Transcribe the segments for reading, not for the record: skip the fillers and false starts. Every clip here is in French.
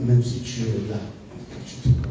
même si tu es là, tu te connais.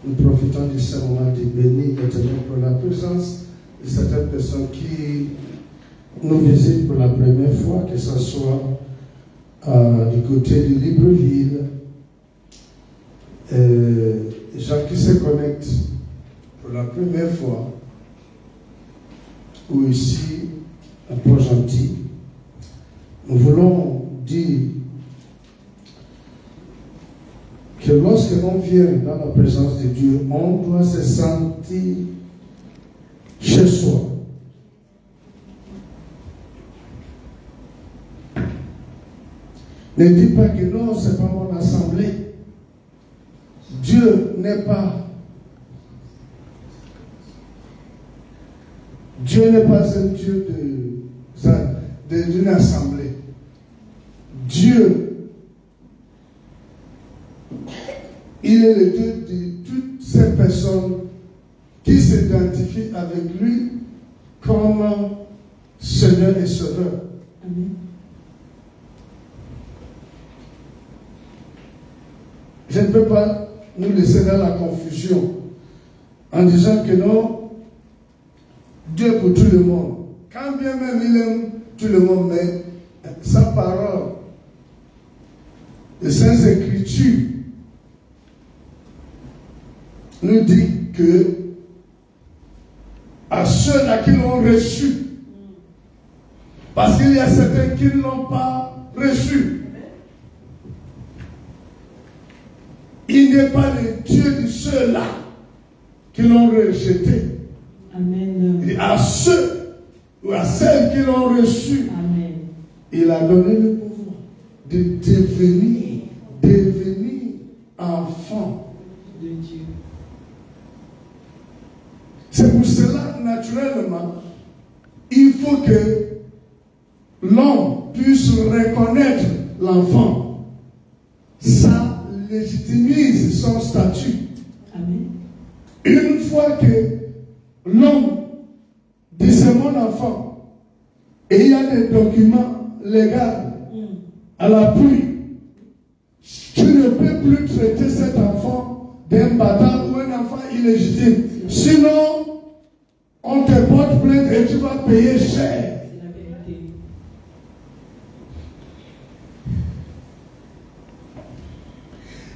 Nous profitons de ce moment de bénir l'Éternel pour la présence de certaines personnes qui nous visitent pour la première fois, que ce soit du côté de Libreville, les gens qui se connectent pour la première fois, ou ici à Port-Gentil. Nous voulons dire que lorsque l'on vient dans la présence de Dieu, on doit se sentir chez soi. Ne dis pas que non, ce n'est pas mon assemblée. Dieu n'est pas un Dieu d'une assemblée. Dieu, il est le Dieu de toutes ces personnes qui s'identifient avec lui comme Seigneur et Sauveur. Amen. Je ne peux pas nous laisser dans la confusion en disant que non, Dieu pour tout le monde. Quand bien même il aime tout le monde, mais sa parole, les Saintes Écritures, nous dit que à ceux-là qui l'ont reçu, parce qu'il y a certains qui ne l'ont pas reçu, il n'est pas le Dieu de ceux-là qui l'ont rejeté. Amen. Et à ceux ou à celles qui l'ont reçu, amen, il a donné le pouvoir de devenir enfant de Dieu. C'est pour cela, naturellement, il faut que l'homme puisse reconnaître l'enfant. Ça légitimise son statut. Amen. Une fois que l'homme dit c'est mon enfant, et il y a des documents légaux à l'appui, tu ne peux plus traiter cet enfant d'un bâtard ou un enfant illégitime. Sinon, on te porte plainte et tu vas payer cher. C'est la vérité.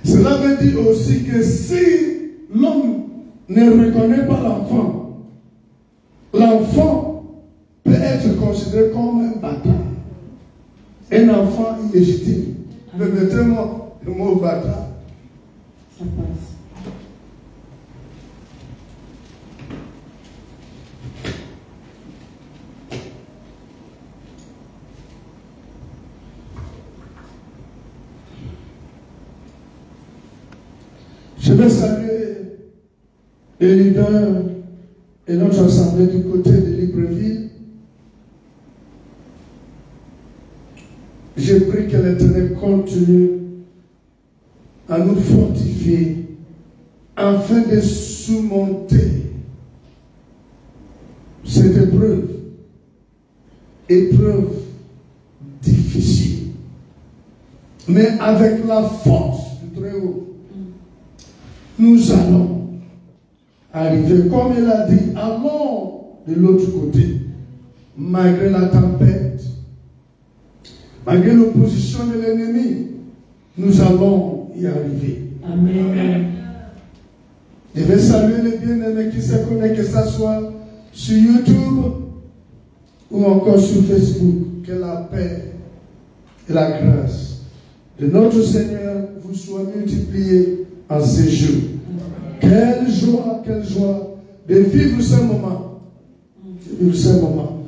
Cela veut dire aussi que si l'homme ne reconnaît pas l'enfant, l'enfant considéré comme un bâtard. Un enfant illégitime. Mais mettez-moi le mot bâtard. Ça passe. Je vais saluer les leaders et notre assemblée du côté de Libreville. J'ai pris que l'Éternel continue à nous fortifier afin de surmonter cette épreuve difficile, mais avec la force du Très-Haut. Nous allons arriver, comme il a dit, allons de l'autre côté, malgré la tempête, malgré l'opposition de l'ennemi, nous allons y arriver. Amen. Je vais saluer les bien-aimés qui se connectent, que ce soit sur YouTube ou encore sur Facebook. Que la paix et la grâce de notre Seigneur vous soient multipliées en ces jours. Quelle joie de vivre ce moment. De vivre ce moment.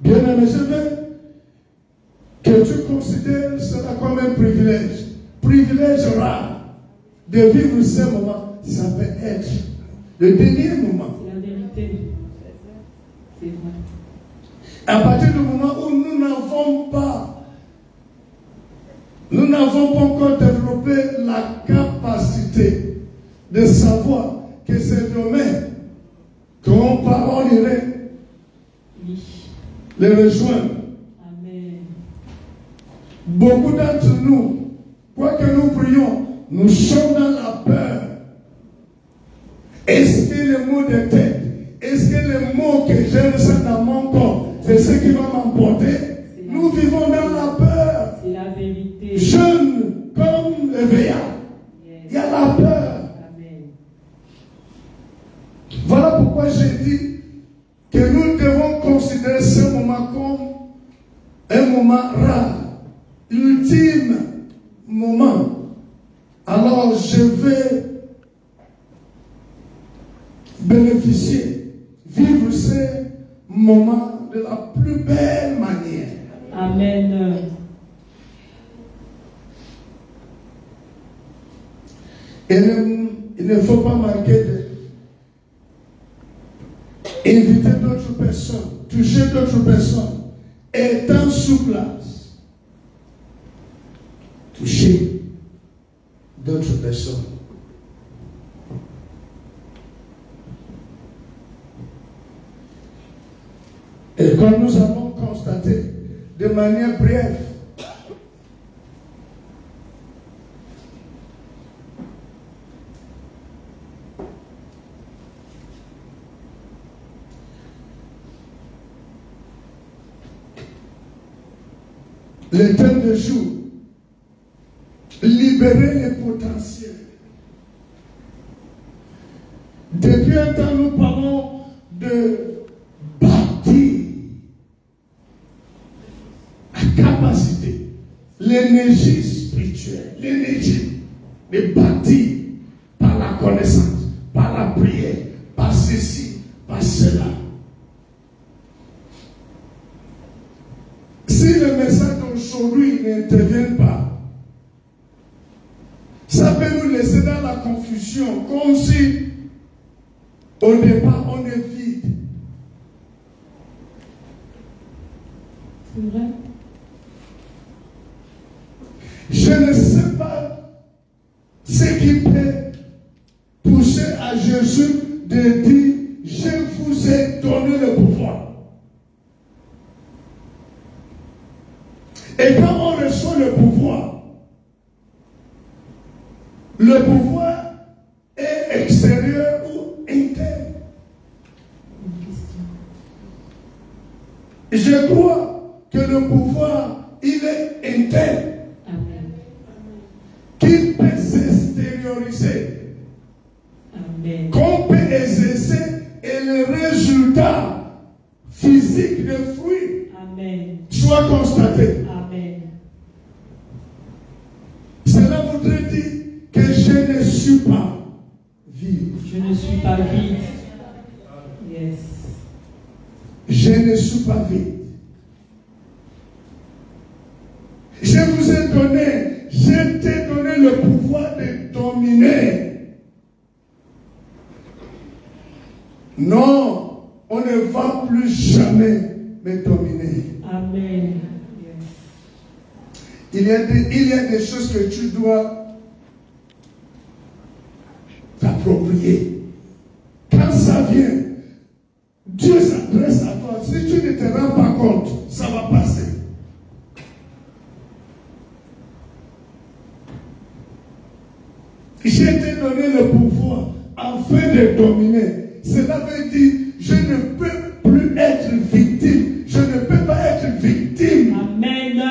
Bien-aimé, je veux que tu considères cela comme un privilège. Privilège rare de vivre ce moment. Ça peut être le dernier moment. C'est la vérité. C'est vrai. À partir du moment où nous n'avons pas encore développé la capacité de savoir que ces domaines dont parole irait les rejoindre. Amen. Beaucoup d'entre nous, quoi que nous prions, nous sommes dans la peur. Est-ce que les mots de tête, est-ce que les mots que j'ai ressentis dans mon corps, c'est ce qui va m'emporter? Nous vivons dans la peur. C'est la vérité. Jeunes comme éveillants. Yes. Il y a la peur. Amen. Voilà pourquoi j'ai dit que nous devons considérer ce moment comme un moment rare, ultime moment. Alors je vais bénéficier, vivre ce moment de la plus belle manière. Amen. Il ne faut pas manquer d'inviter d'autres personnes, toucher d'autres personnes, étant sous place. Toucher d'autres personnes. Et comme nous avons constaté de manière brève, le thème de jour, libérer les potentiels. Depuis un temps, nous parlons de bâtir la capacité, l'énergie spirituelle, l'énergie de bâtir par la connaissance, par la prière, par ceci, par cela. Si le message d'aujourd'hui n'intervient pas, ça peut nous laisser dans la confusion, comme si au départ on est vide. C'est vrai. Je ne sais pas ce qui peut pousser à Jésus de dire, je vous ai donné le pouvoir. Et quand on reçoit le pouvoir est extérieur ou interne. Je crois que le pouvoir, il est interne. Qu'il peut s'extérioriser. Amen. Qu'on peut exercer et le résultat physique de fruits Amen. soit constaté. Amen. Cela voudrait dire que je ne suis pas vide. Je ne suis pas vide. Yes. Je ne suis pas vide. Je vous ai donné, je t'ai donné le pouvoir de dominer. Non, on ne va plus jamais me dominer. Amen. Yes. Il y a des choses que tu dois t'approprier. Quand ça vient, Dieu s'adresse à toi. Si tu ne te rends pas compte, ça va passer. Je t'ai donné le pouvoir afin de dominer. Cela veut dire, je ne peux plus être victime. Je ne peux pas être victime. Amen.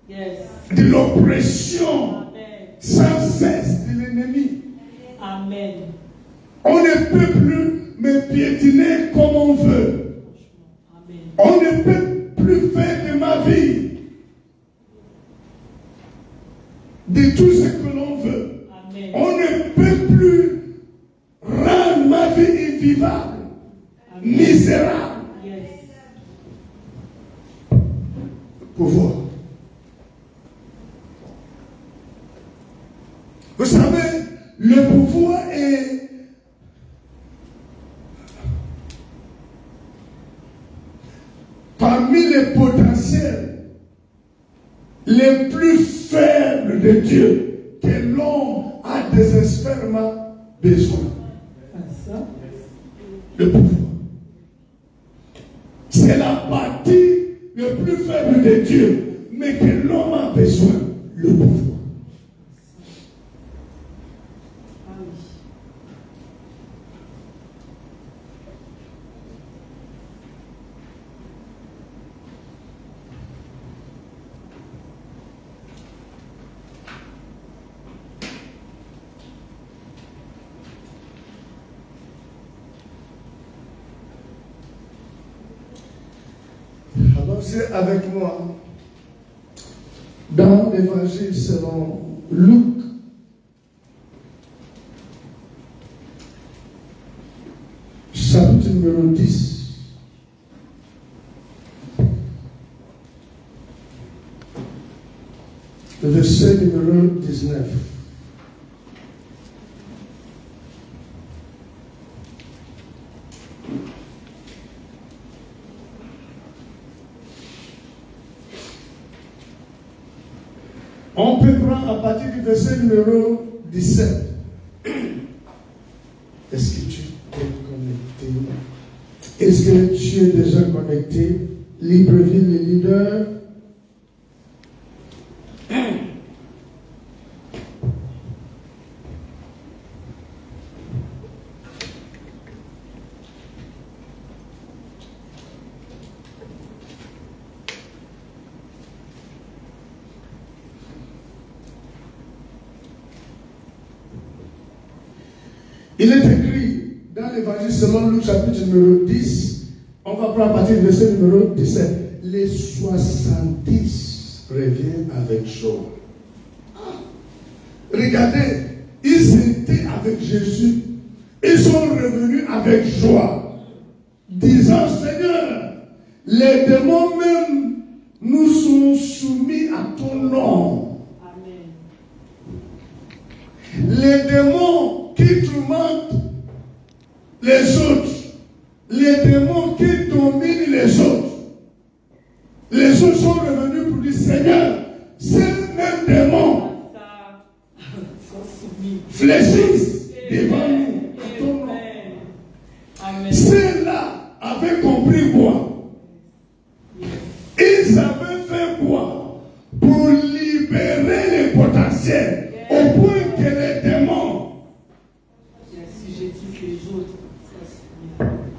Yes. De l'oppression. Amen. Sans cesse de l'ennemi. Amen. On ne peut plus me piétiner comme on veut. Amen. On ne peut plus faire de ma vie de tout ce que l'on veut. Amen. On ne peut plus rendre ma vie invivable, misérable. Yes. Pouvoir. Vous savez, le pouvoir est parmi les potentiels les plus faibles de Dieu que l'homme a désespérément besoin. Ça. Le pouvoir. C'est la partie le plus faible de Dieu, mais que l'homme a besoin, le pouvoir. Ah oui. Avancez avec moi dans l'évangile selon Luc. Chapitre numéro 10. Le verset numéro 19. On peut prendre à partir du verset numéro 17. Est-ce que tu es connecté? Est-ce que tu es déjà connecté? Libreville, le leader. Il est écrit dans l'évangile selon Luc chapitre numéro 10, on va prendre à partir du verset numéro 17. Les 70 reviennent avec joie. Regardez, ils étaient avec Jésus. Ils sont revenus avec joie, disant, Seigneur, les démons même nous sont soumis à ton nom. Amen. Les démons qui tourmentent les autres, les démons qui dominent les autres sont revenus pour dire, Seigneur, ces mêmes démons fléchissent devant nous à ton nom. Ceux-là avaient compris quoi? Ils avaient fait quoi? Pour libérer les potentiels au point que les démons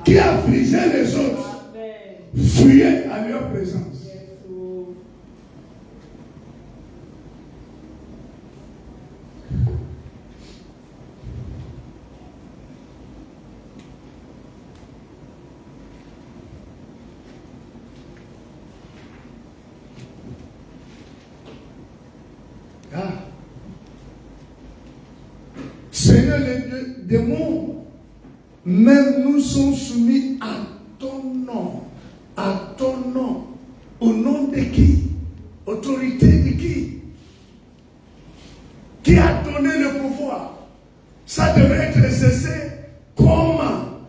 qui affligeaient les autres fuyaient à leur présence. Seigneur, les démons, même nous sommes soumis à ton nom. À ton nom. Au nom de qui? Autorité de qui? Qui a donné le pouvoir? Ça devrait être cessé. Comment?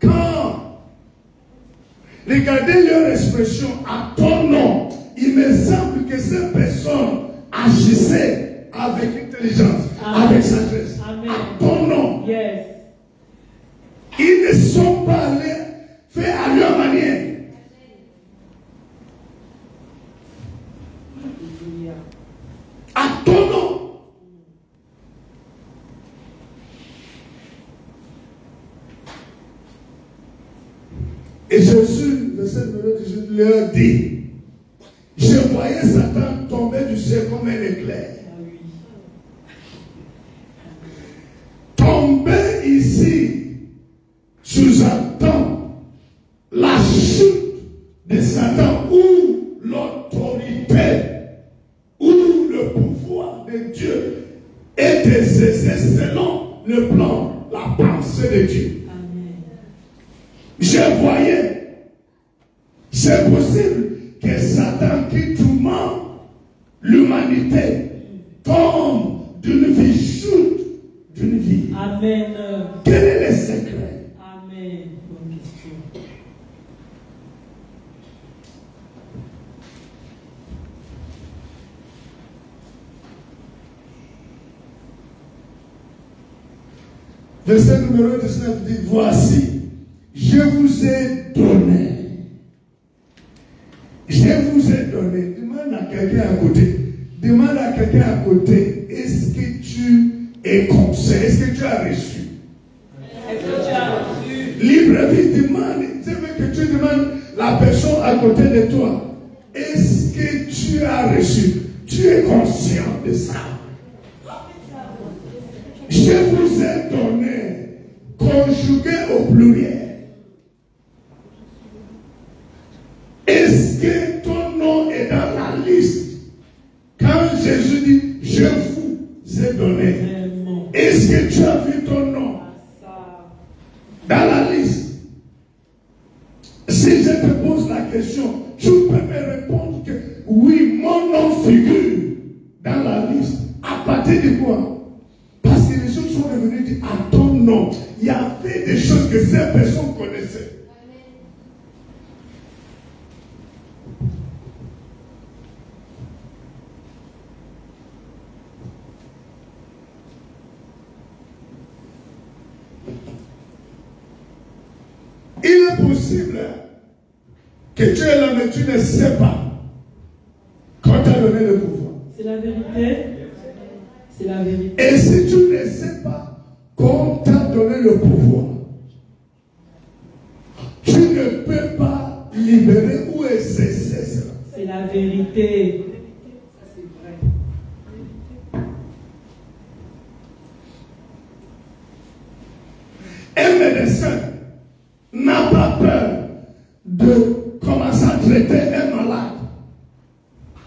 Quand? Regardez leur expression, à ton nom. Il me semble que ces personnes agissaient avec intelligence, avec sagesse. Amen. À ton nom. Yes. Ils ne sont pas allés faire à leur manière. À ton nom. Et Jésus, verset numéro 18, leur dit, je voyais Satan tomber du ciel comme un éclair. Tomber ici sous-entend la chute de Satan ou l'autorité ou le pouvoir de Dieu est exercé selon le plan, la pensée de Dieu. Amen. Je voyais, c'est possible que Satan qui tourmente l'humanité tombe d'une vie, chute d'une vie. Amen. Quel est le secret? Amen. Bonne question. Verset numéro 19 dit, voici, je vous ai donné. Je vous ai donné. Demande à quelqu'un à côté. Demande à quelqu'un à côté, est-ce que tu es conseillé? Est-ce que tu as reçu? Est-ce que tu as reçu? Libre vie, demande. Je veux que tu demandes la personne à côté de toi. Est-ce que tu as reçu? Tu es conscient de ça? Je vous ai donné, conjugué au pluriel. Est-ce que ton nom est dans la liste? Quand Jésus dit, je vous ai donné, est-ce que tu as vu ton nom dans la liste? Si je te pose la question, tu peux me répondre que oui, mon nom figure dans la liste. À partir de quoi? Parce que les choses sont revenues dire, à ton nom. Il y avait des choses que ces personnes connaissaient. Il est possible que tu es là, mais tu ne sais pas quand tu as donné le pouvoir. C'est la vérité. C'est la vérité. Et si tu ne sais pas quand tu as donné le pouvoir, tu ne peux pas libérer ou exercer cela. C'est la vérité. Un médecin n'a pas peur de commencer à traiter un malade.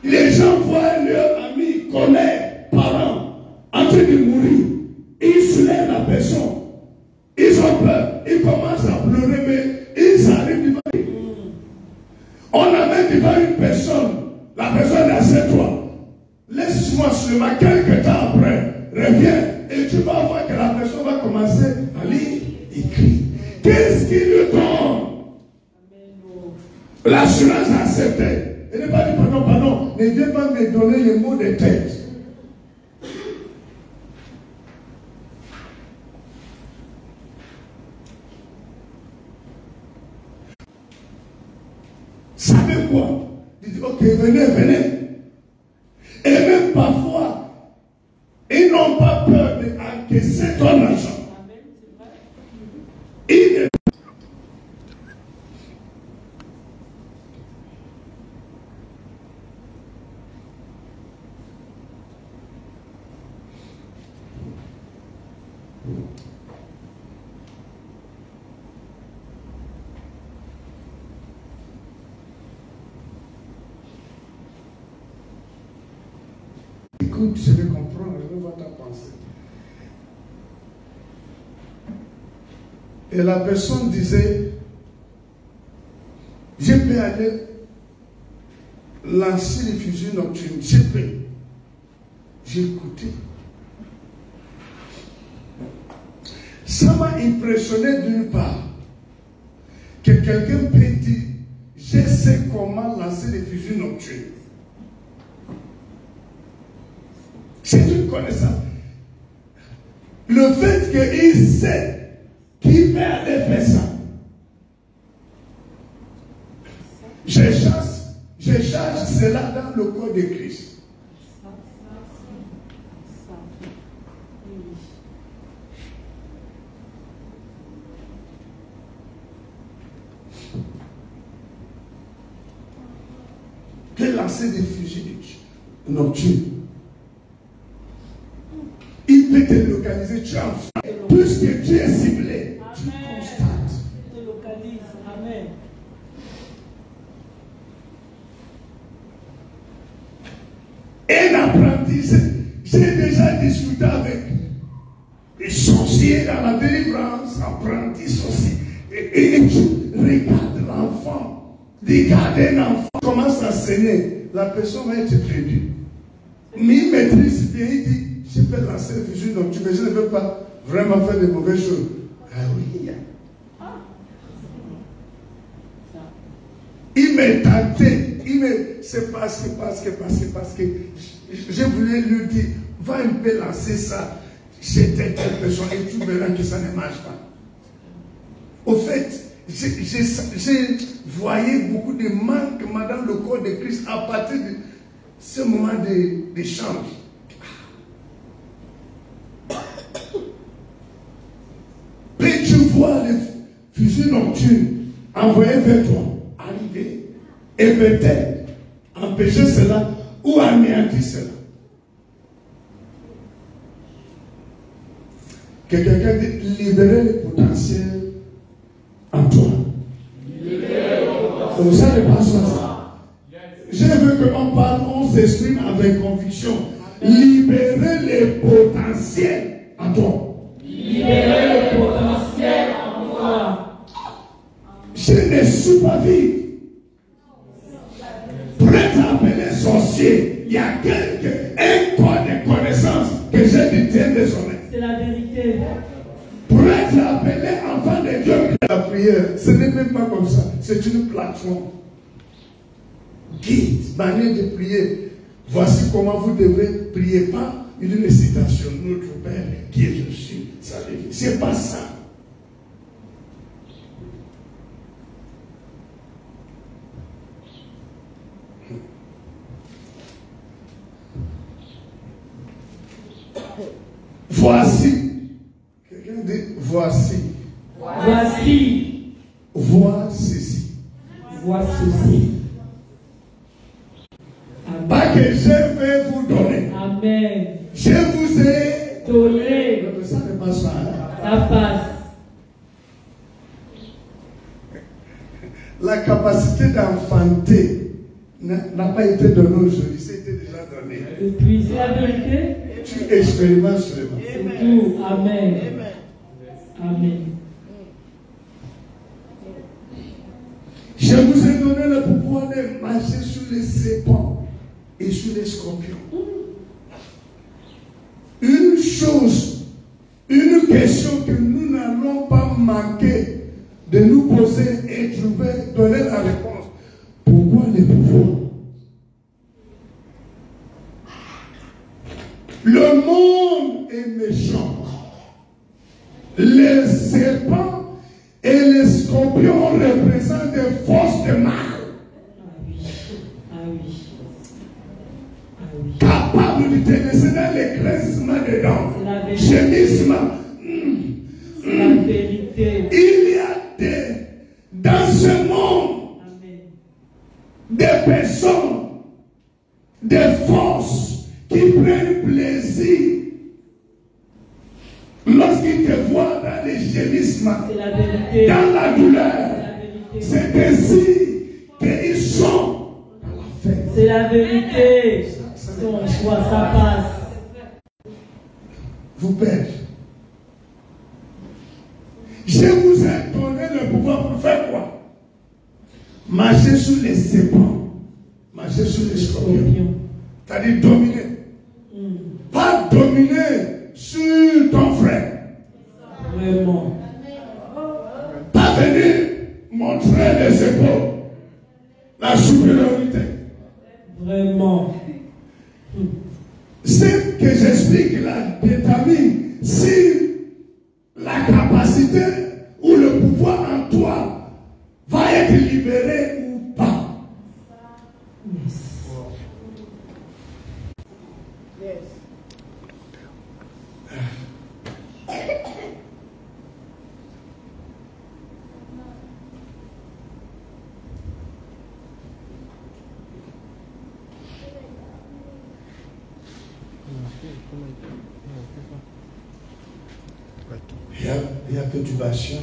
Les gens voient leur ami, collègue, parent en train de mourir. Ils soulèvent la personne. Ils ont peur. Ils commencent à pleurer, mais ils arrivent devant lui. On amène devant une personne. La personne est assieds-toi. Laisse-moi seulement quelques temps après. Reviens et tu vas voir que la personne va commencer à lire, écrire. Qu'est-ce qu'il lui donne? L'assurance a accepté. Il n'est pas dit pardon, pardon. Ne viens pas me donner les mots de tête. Savez quoi? Il dit, ok, venez, venez. Et même parfois, ils n'ont pas peur d'encaisser ton argent. Ils ne écoute, je vais comprendre, je vais voir ta pensée. Et la personne disait, je peux aller lancer les fusils nocturnes, je peux. J'ai écouté. Ça m'a impressionné d'une part que quelqu'un peut dire, je sais comment lancer les fusils nocturnes. C'est une connaissance. Le fait qu'il sait qu'il peut aller faire ça. Je charge cela dans le corps de Christ. De lancer des fusils nocturnes. Il peut te localiser, tu as puisque tu es ciblé, tu constates. Il te localise. Amen. Un apprenti, j'ai déjà discuté avec des sorciers dans la délivrance, apprenti sorcier. Et tu regardes l'enfant, regarde un enfant, commence à saigner, la personne va être perdue. Mais il maîtrise bien, il dit, je peux lancer le fusil nocturne, mais je ne veux pas vraiment faire de mauvaises choses. Ah oui. Il m'est tenté. C'est parce que je voulais lui dire, va un peu lancer ça chez telle personne et tu verras que ça ne marche pas. Au fait, j'ai voyé beaucoup de manquements dans le corps de Christ à partir de ce moment d'échange. Puis tu vois les fusils nocturnes envoyés vers toi, arriver, et peut-être empêcher cela ou anéantir cela. Que quelqu'un dit libérer le potentiel en toi. Donc ça ne passe pas ça. Je veux qu'on parle, on s'exprime avec conviction. Libérer le potentiel en toi. Libérer le potentiel en moi. Je ne suis pas vide. Pour être appelé sorcier, il y a un corps de connaissances que je détiens désormais. C'est la vérité. Pour être appelé enfant de Dieu, la prière, ce n'est même pas comme ça. C'est une plateforme. Guide, manière de prier. Voici comment vous devez prier. Pas une citation. Notre Père qui est aux cieux. C'est pas ça. Voici. Quelqu'un dit voici. Voici. Vois ceci. Vois ceci. Pas que je vais vous donner. Amen. Je vous ai donné. Ça ne passe pas. Ça passe. La capacité d'enfanter n'a pas été donnée aujourd'hui, c'était déjà donné. Et puis c'est la vérité. Tu expérimentes seulement. C'est tout. Amen. Amen. Je vous ai donné le pouvoir de marcher sur les serpents et sur les scorpions. Une chose, une question que nous n'allons pas manquer de nous poser et donner la réponse. Pourquoi les pouvoirs? Le monde est méchant. Les serpents et les scorpions représentent des forces de mal. Capables de te laisser dans les grincements des dents. Gémissement. C'est la vérité. Il y a dans ce monde des personnes, des forces qui prennent plaisir lorsqu'ils te voient dans les gémissements, dans la douleur. C'est ainsi qu'ils sont dans la fête. C'est la vérité. Son choix, ça passe. Vous perdez. Je vous ai donné le pouvoir pour faire quoi? Marcher sur les serpents, marcher sur les scorpions. C'est-à-dire dominer. Pas dominer sur ton frère. Vraiment. Pas venir montrer les épaules, la supériorité. Vraiment. Ce que j'explique là détermine si la capacité ou le pouvoir en toi va être libéré ou pas. Il n'y a perturbation.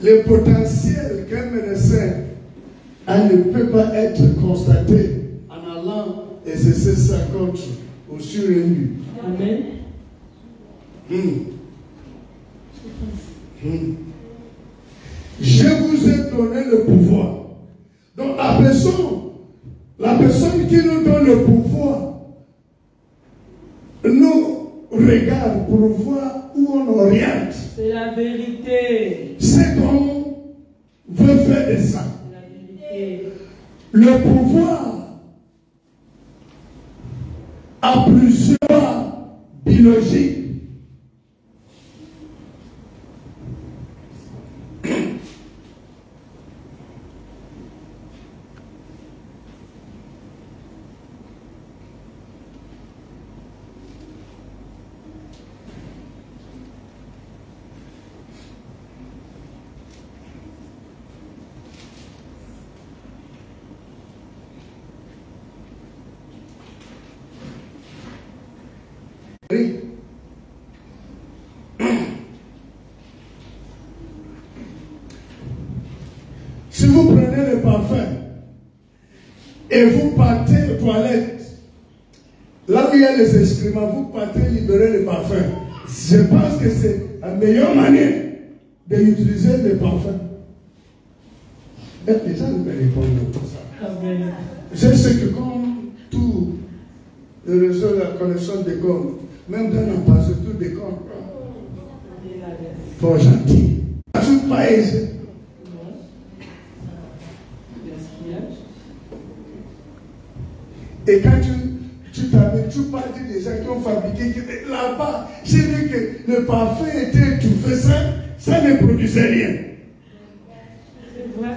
Le potentiel qu'un médecin ne peut pas être constaté en allant exercer sa contre au sur et nu. Amen. Je vous ai donné le pouvoir. Donc la personne qui nous donne le pouvoir nous regarde pour voir où on oriente. C'est la vérité. C'est qu'on veut faire de ça. C'est la vérité. Le pouvoir a plusieurs biologiques. Si vous prenez le parfum et vous partez aux toilettes, là où il y a les excréments, vous partez libérer le parfum. Je pense que c'est la meilleure manière d'utiliser le parfum. Et les gens ne me répondent pas ça. Amen. Je sais que comme tout le réseau de la connexion déconne, même dans la base, tout déconne. Trop gentil. Ajoute pas aisé. Et quand tu t'amènes, tu parles des gens qui ont fabriqué. Là-bas, j'ai vu que le parfum était étouffé, ça ne produisait rien. C'est vrai.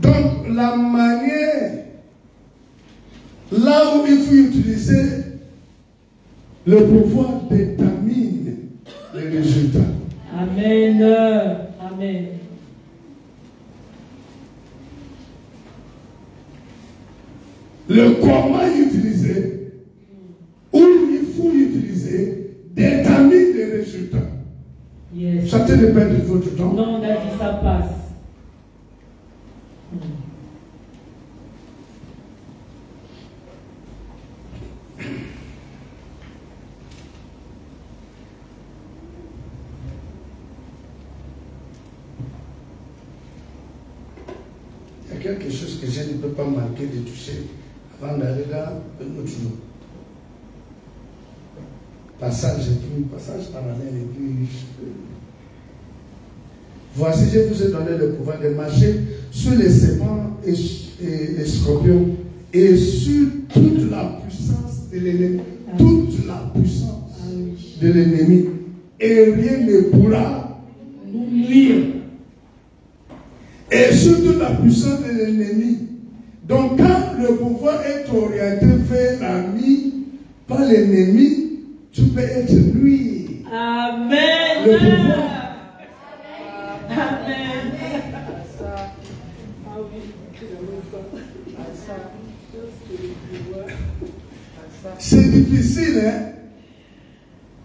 Donc, la manière, là où il faut utiliser le pouvoir détermine les résultats. Amen. Amen. Le comment utiliser, où il faut utiliser, détermine les résultats. Yes. Ça te dépend de votre temps. Non, on a dit ça passe. Il y a quelque chose que je ne peux pas manquer de toucher avant d'aller dans un autre jour. Passage parallèle et puis. Voici, je vous ai donné le pouvoir de marcher sur les serpents et les scorpions et sur toute la puissance de l'ennemi. Toute la puissance de l'ennemi. Et rien ne pourra nous nuire. Et sur toute la puissance de l'ennemi. Donc quand le pouvoir est orienté vers l'ami, pas l'ennemi, tu peux être lui. Amen. Le pouvoir. Amen. C'est difficile, hein?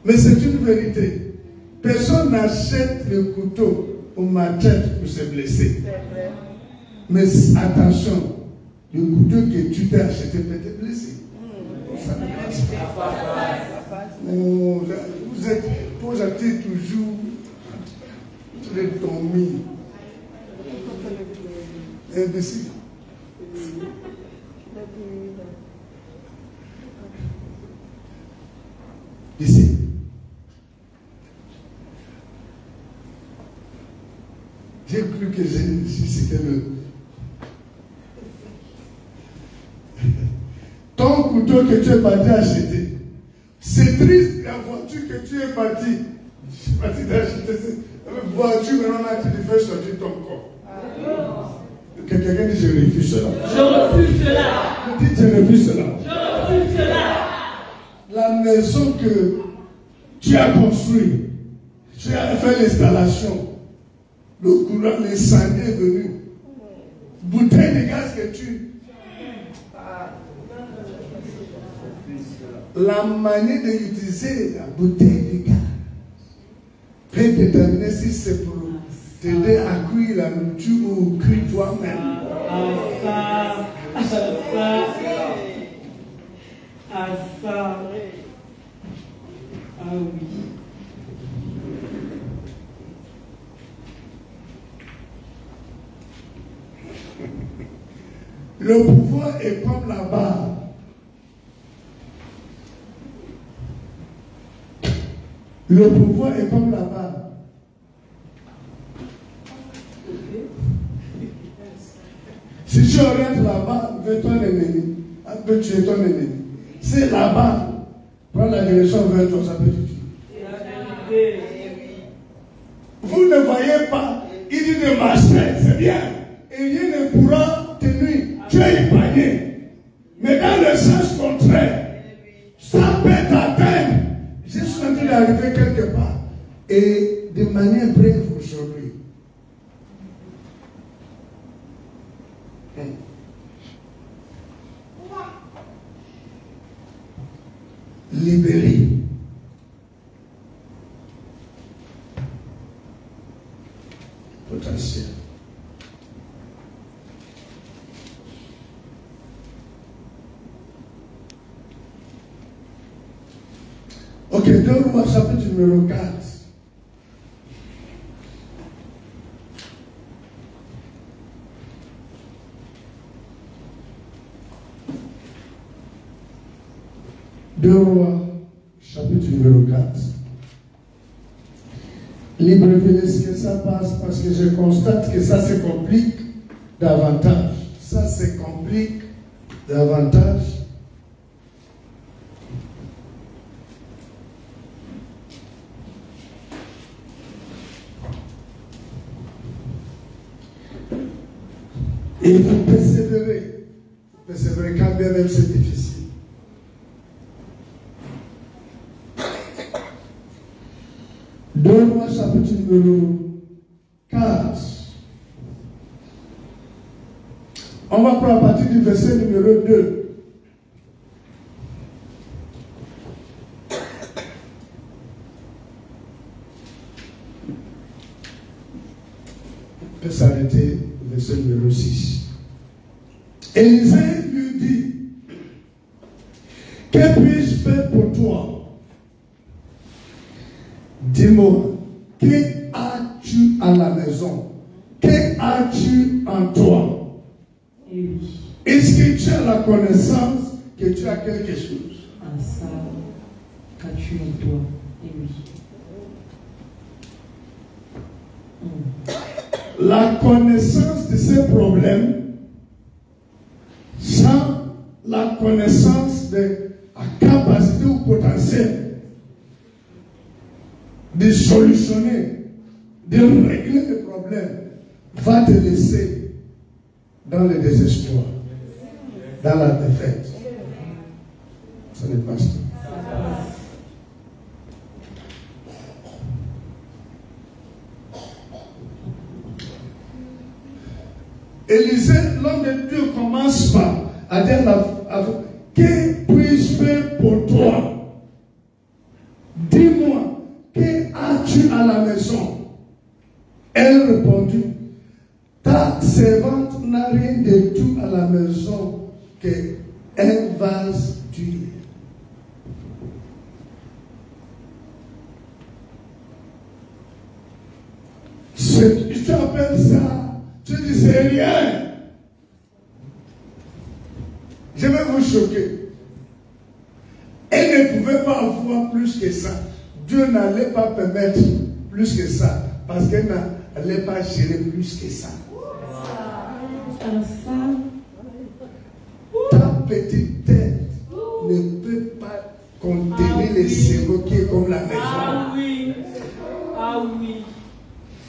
Mais c'est une vérité. Personne n'achète le couteau ou machette pour se blesser. Mais attention, le couteau que tu t'es acheté peut te blesser. Ça ne passe pas. Vous êtes toujours les tombés. Imbécile. Ici. J'ai cru que c'était le... Ton couteau que tu es parti acheter. C'est triste la voiture que tu es parti. Je suis parti d'acheter cette voiture, maintenant là, tu te fais sortir ton corps. Quelqu'un dit je refuse cela. Je refuse cela. Dis je refuse cela. Je refuse cela. La maison que tu as construite, tu as fait l'installation, le courant, l'incendie est venu. Bouteille de gaz que tu... La manière d'utiliser la bouteille de gaz peut déterminer si c'est pour t'aider à cuire la nourriture ou cuire toi-même. Ah oui. Le pouvoir est comme la barre. Le pouvoir est comme la barre. Si tu orientes la barre vers ton ennemi, un peu tuer ton ennemi. Si la barre prend la direction vers toi, ça peut te tuer. Vous ne voyez pas, il dit de marcher, c'est bien. Et rien ne pourra te nuire. Tu es épargné. Mais dans le sens contraire, ça peut t'atteindre. Je suis en train d'arriver quelque part. Et de manière brève aujourd'hui. Libéré. Potentiel. Ok, 2 Rois chapitre numéro 4. Deux Rois chapitre numéro 4. Libreville, est-ce que ça passe? Parce que je constate que ça se complique davantage. Ça se complique davantage. Et il faut persévérer. Persévérer quand bien même c'est difficile. Deux Rois chapitre numéro 4. On va prendre à partir du verset numéro 2. On peut s'arrêter au verset numéro 6. Élisée lui dit, que puis-je faire pour toi? Dis-moi, que as-tu à la maison? Que as-tu en toi? Est-ce que tu as la connaissance que tu as quelque chose? Ah, ça, qu'as-tu en toi? La connaissance de ces problèmes sans connaissance de la capacité ou potentiel de solutionner, de régler les problèmes, va te laisser dans le désespoir, dans la défaite. Ce n'est pas ça. Élisée, l'homme de Dieu, commence par à dire que puis-je faire pour toi? Dis-moi, que as-tu à la maison? Elle répondit, ta servante n'a rien de tout à la maison qu'un vase d'huile. Tu appelles ça, tu dis c'est rien. Je vais vous choquer. Elle ne pouvait pas avoir plus que ça. Dieu n'allait pas permettre plus que ça. Parce qu'elle n'allait pas gérer plus que ça. Ta petite tête ne peut pas contenir les cerveaux qui est comme la maison. Ah oui. Ah oui.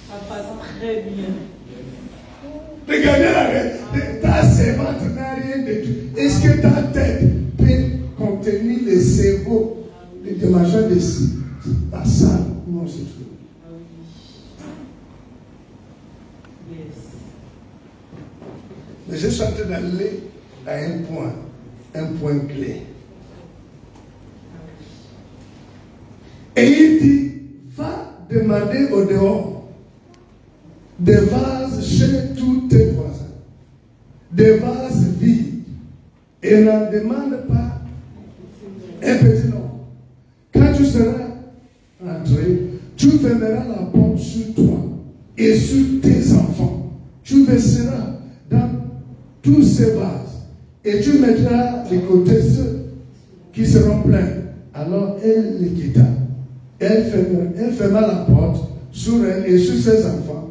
Ça passe très bien. Regardez la ta servante n'a rien de tout. Est-ce que ta tête peut contenir les cerveaux, les machins de la salle où on se trouve? Mais je suis en train d'aller à un point clé. Et il dit, va demander au dehors des vases chez tous tes voisins, des vases vides, et n'en demande pas un petit nom. Quand tu seras entré, tu fermeras la porte sur toi et sur tes enfants. Tu verseras dans tous ces vases et tu mettras de côté ceux qui seront pleins. Alors elle les quitta. Elle ferma la porte sur elle et sur ses enfants.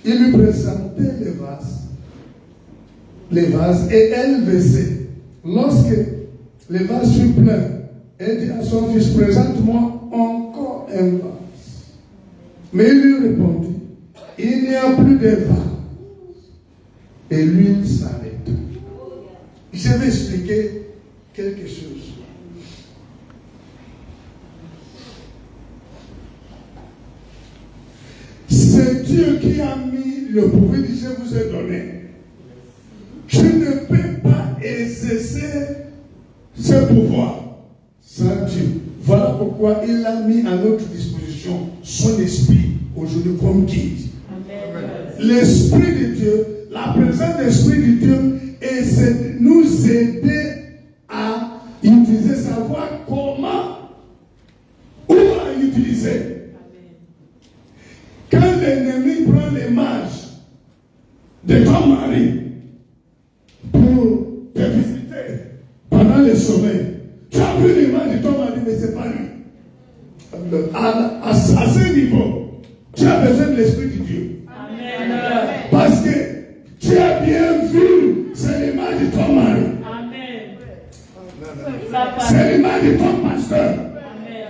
Il lui présentait les vases et elle versait. Lorsque les vases furent pleins, elle dit à son fils, présente-moi encore un vase. Mais il lui répondit, il n'y a plus de vase. Et l'huile s'arrêta. Je vais expliquer quelque chose. C'est Dieu qui a mis le pouvoir, je vous ai donné. Tu ne peux pas exercer ce pouvoir sans Dieu. Voilà pourquoi il a mis à notre disposition son esprit aujourd'hui comme guide. L'esprit de Dieu, la présence de l'esprit de Dieu, et c'est nous aider à utiliser, savoir comment, où à utiliser. Quand l'ennemi prend l'image de ton mari pour te visiter pendant le sommeil, tu as vu l'image de ton mari, mais ce n'est pas lui. À ce niveau, tu as besoin de l'Esprit de Dieu. Amen. Parce que tu as bien vu, c'est l'image de ton mari. Amen. C'est l'image de ton pasteur. Amen.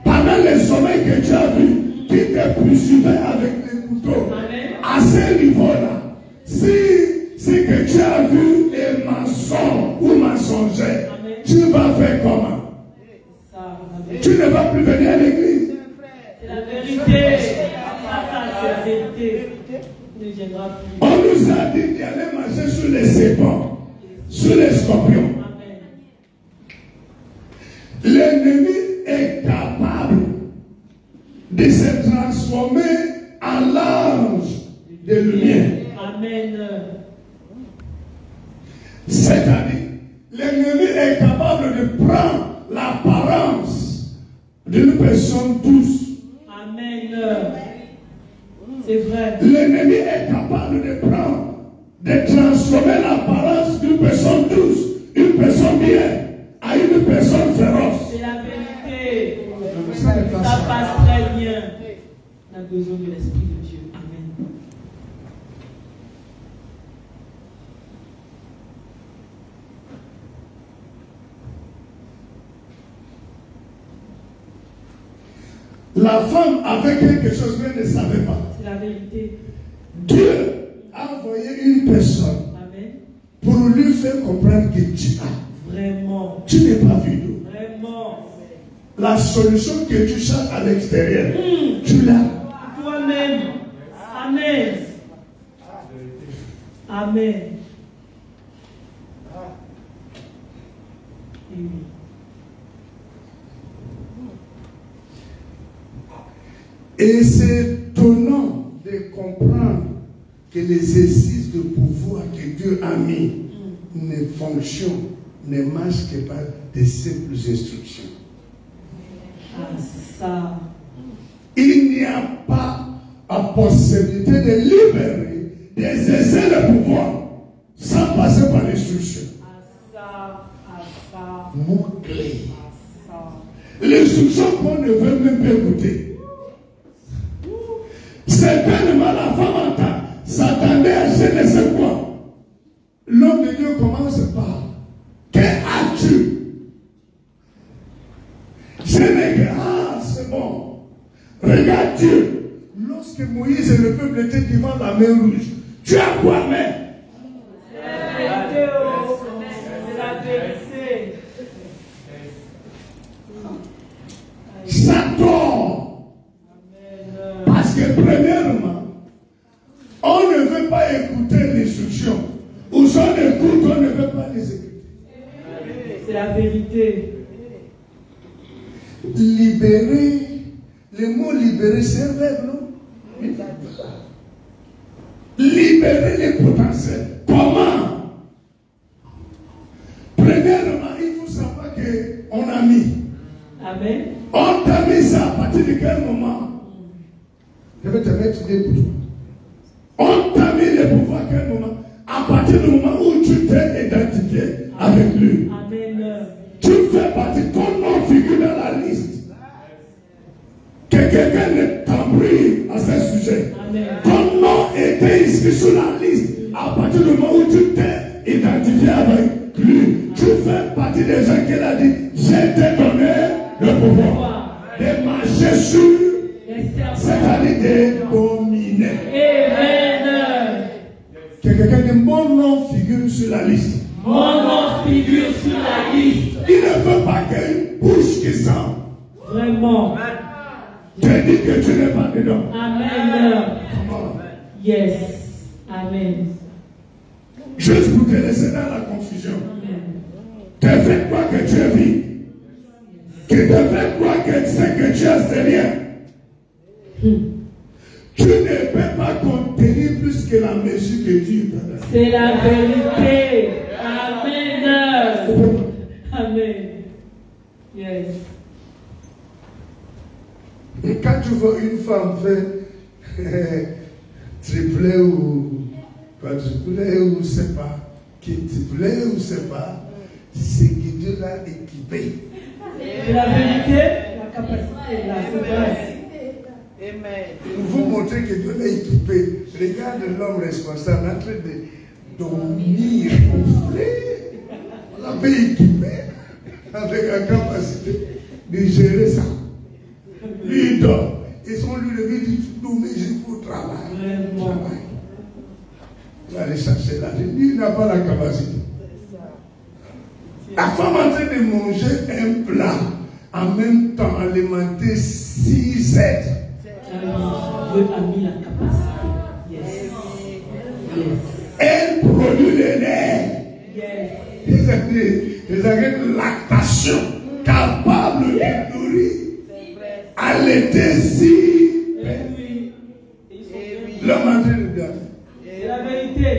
Pendant le sommeil que tu as vu, qui te poursuivait avec les couteaux. À ce niveau-là, si que tu as vu les mensonges ou mensongers, tu vas faire comment? Tu ne vas plus venir à l'église. C'est la vérité. C'est la vérité. On nous a dit d'aller marcher sur les serpents, sur les scorpions. L'ennemi est capable de se transformer en l'ange de lumière. Amen. C'est-à-dire, l'ennemi est capable de prendre l'apparence d'une personne douce. Amen. C'est vrai. L'ennemi est capable de prendre, de transformer l'apparence d'une personne douce, une personne bien, à une personne féroce. C'est la vérité. Ça passe très bien. On a besoin de l'Esprit de Dieu. Amen. La femme avait quelque chose mais elle ne savait pas. C'est la vérité. Dieu a envoyé une personne Amen. pour lui faire comprendre que tu as. Vraiment. Tu n'es pas vide. Vraiment. La solution que tu cherches à l'extérieur, tu l'as. Toi-même. Amen. Amen. Oui. Et c'est étonnant de comprendre que l'exercice de pouvoir que Dieu a mis ne fonctionne, ne marche que par de simples instructions. Ah, ça. Il n'y a pas la possibilité de libérer, d'exercer le pouvoir sans passer par l'instruction. Mot-clé. L'instruction qu'on ne veut même pas écouter. Certainement la femme s'attendait à je ne sais quoi. L'homme de Dieu commence par que as-tu? Je n'ai que c'est bon. Regarde Dieu. Lorsque Moïse et le peuple étaient devant la mer rouge, tu as quoi, mais? C'est la vérité. Ça dort. Parce que premièrement, on ne veut pas écouter l'instruction. Ou si on écoute, on ne veut pas les écouter. C'est la vérité. Libérer, le mot libérer, c'est un verbe, non? Libérer les potentiels. Comment? Premièrement, il faut savoir qu'on a mis. Amen. On t'a mis ça à partir de quel moment? Je vais te mettre des bouts. On t'a mis le pouvoir à quel moment? À partir du moment où tu t'es identifié avec lui. Amen. Tu fais partie, ton nom figure dans la liste. Que quelqu'un ne t'embrouille à ce sujet. Amen. Ton nom était inscrit sur la liste. À partir du moment où tu t'es identifié avec lui, tu fais partie des gens qu'il a dit, je t'ai donné le pouvoir de marcher sur, c'est-à-dire de dominer. Amen. Que quelqu'un dit, mon nom figure sur la liste. Mon nom figure sur la liste. Il ne veut pas qu'une bouche qui sent. Vraiment. Te dit que tu n'es pas dedans. Amen. Yes. Amen. Juste pour te laisser dans la confusion. Te fais croire que tu es vide. Que te fais croire que c'est que tu as derrière. Tu ne peux pas contenir plus que la mesure que Dieu t'a donnée. C'est la vérité. Amen. Amen. Yes. Et quand tu vois une femme faire triplet ou quadruplé ou c'est pas, quintuplé ou c'est pas, c'est que Dieu l'a équipé. C'est la vérité, la capacité, la souveraineté. Amen. Pour vous montrer que Dieu l'a équipé, regarde l'homme responsable en train de dormir, gonfler. On l'a bien équipé avec la capacité de gérer ça. Lui, il dort. Et son lui levé dit, non, mais j'ai faut travailler. Il va aller chercher là. Lui, il n'a pas la capacité. La femme en train de manger un plat, en même temps alimenter 6 êtres. Dieu a mis la capacité. Yes. Yes. Elle produit le lait. Yes. Les agents de lactation capables de nourrir. Allaiter si. L'homme en train de dormir. C'est la vérité.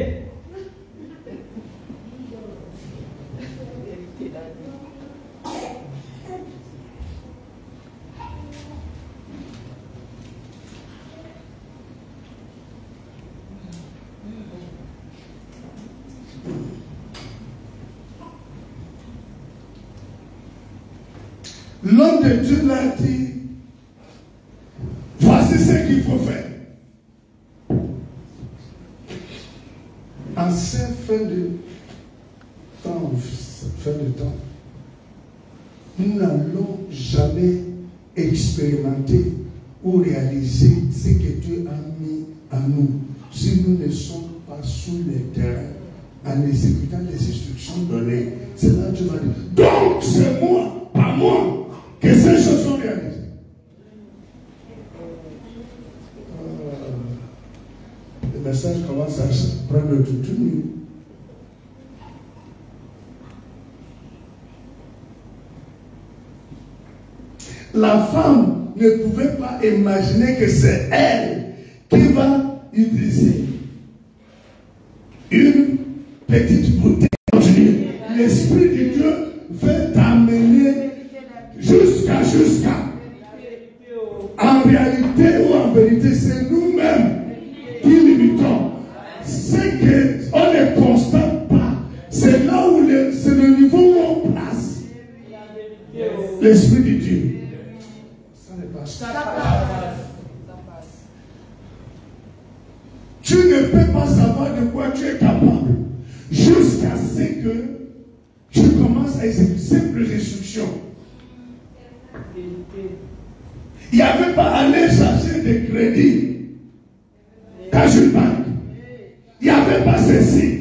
L'homme de Dieu l'a dit, voici ce qu'il faut faire. En cette fin de temps, nous n'allons jamais expérimenter ou réaliser ce que Dieu a mis à nous. Si nous ne sommes pas sous les terrains, en exécutant les instructions données, c'est là que Dieu va dire, donc c'est moi, pas moi, que ces choses sont réalisées. Le message commence à prendre toute une nuit. La femme ne pouvait pas imaginer que c'est elle qui va utiliser une petite bouteille. L'Esprit de Dieu veut t'amener jusqu'à. En réalité ou en vérité, c'est nous-mêmes qui limitons. C'est qu'on ne constate pas. C'est là où c'est le niveau où on place l'Esprit de Dieu. Ça passe. Tu ne peux pas savoir de quoi tu es capable jusqu'à ce que tu commences à exécuter simples instructions. Il n'y avait pas à aller chercher des crédits dans une banque. Il n'y avait pas ceci.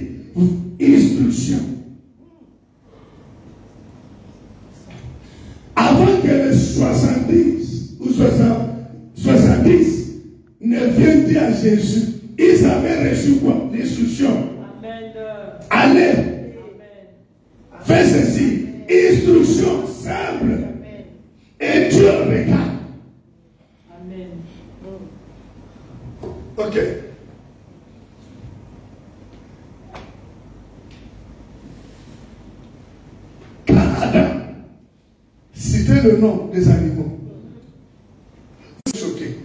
Instruction. Avant que les 70 ou 70 ne viennent dire à Jésus, ils avaient reçu quoi? L'instruction. Allez. Fais ceci. Instruction simple. Et Dieu regarde. Amen. Ok. Quand Adam citait le nom des animaux, choqué.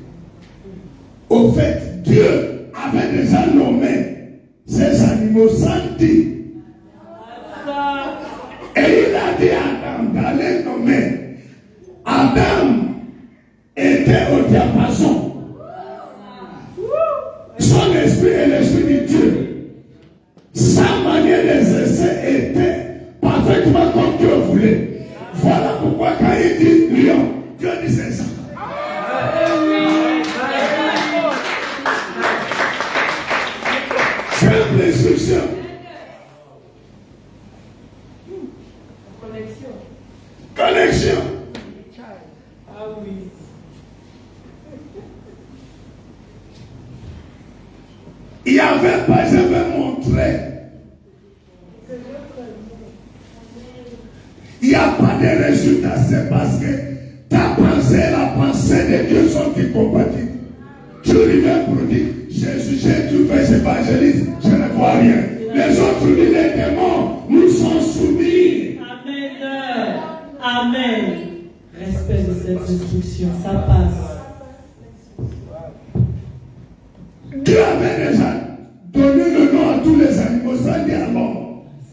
Au fait, Dieu avait déjà nommé ces animaux sans dire. Et il a dit à Adam d'aller nommer. Adam était au diapason. Son esprit est l'esprit de Dieu. Sa manière d'exercer était parfaitement comme Dieu voulait. Voilà pourquoi quand il dit lion, Dieu dit c'est ça. Simple instruction. Connexion. Ah oui. Il n'y avait pas, je vais montrer. Il n'y a pas de résultat, c'est parce que ta pensée et la pensée de Dieu sont incompatibles. Tu lui viens pour dire, Jésus, tu fais évangéliste, je ne vois rien. Les autres disent, les démons nous sont soumis. Amen. Amen. Respect de cette instruction, ça passe. Dieu avait déjà donné le nom à tous les animaux sans dire non.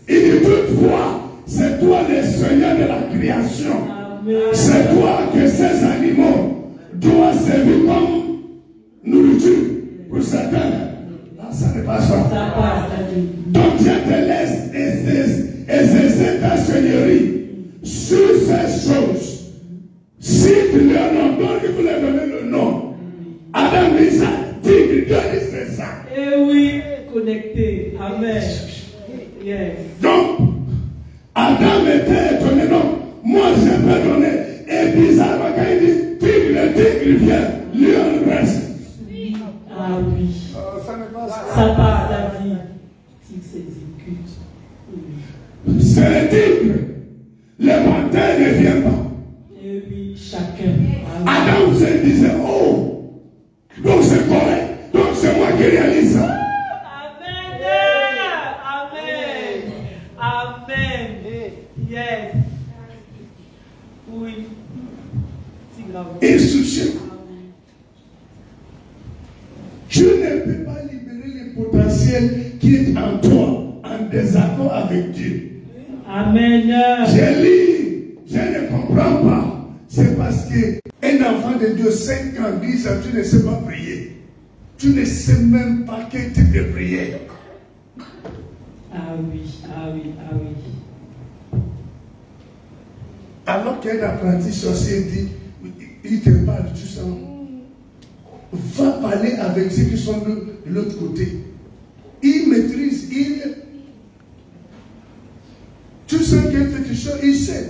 Il dit toutefois, c'est toi le Seigneur de la création. C'est toi que ces animaux doivent servir comme nourriture pour certains. Là, ça n'est pas ça. Ça passe. Donc Dieu te laisse exercer ta seigneurie sur ces choses. Si tu leur nom, donc il voulait donner le nom. Adam dit ça, tigre, Dieu dit c'est ça. Eh oui, connecté. Amen. Yes. Donc, Adam était étonné. Donc, moi je peux donner. Et bizarrement, quand il dit tigre, le tigre vient, lion reste. Ah oui. Ça passe la vie. Tigre s'exécute. C'est le tigre. Le menteur ne vient pas. Et oui, chacun. Adam se disait, oh, donc c'est correct. Donc c'est moi qui réalise ça. Amen. Amen. Amen. Yes. Oui. C'est grave. Instruction. Tu ne peux pas libérer le potentiel qui est en toi en désaccord avec Dieu. Amen. Je lis, je ne comprends pas. C'est parce qu'un enfant de Dieu, 5 ans, 10 ans, tu ne sais pas prier. Tu ne sais même pas quel type de prière. Ah oui, ah oui, ah oui. Alors qu'un apprenti sorcier dit, il te parle, tu sens, va parler avec ceux qui sont de l'autre côté. Il maîtrise, tu sens qu'il fait quelque chose, il sait.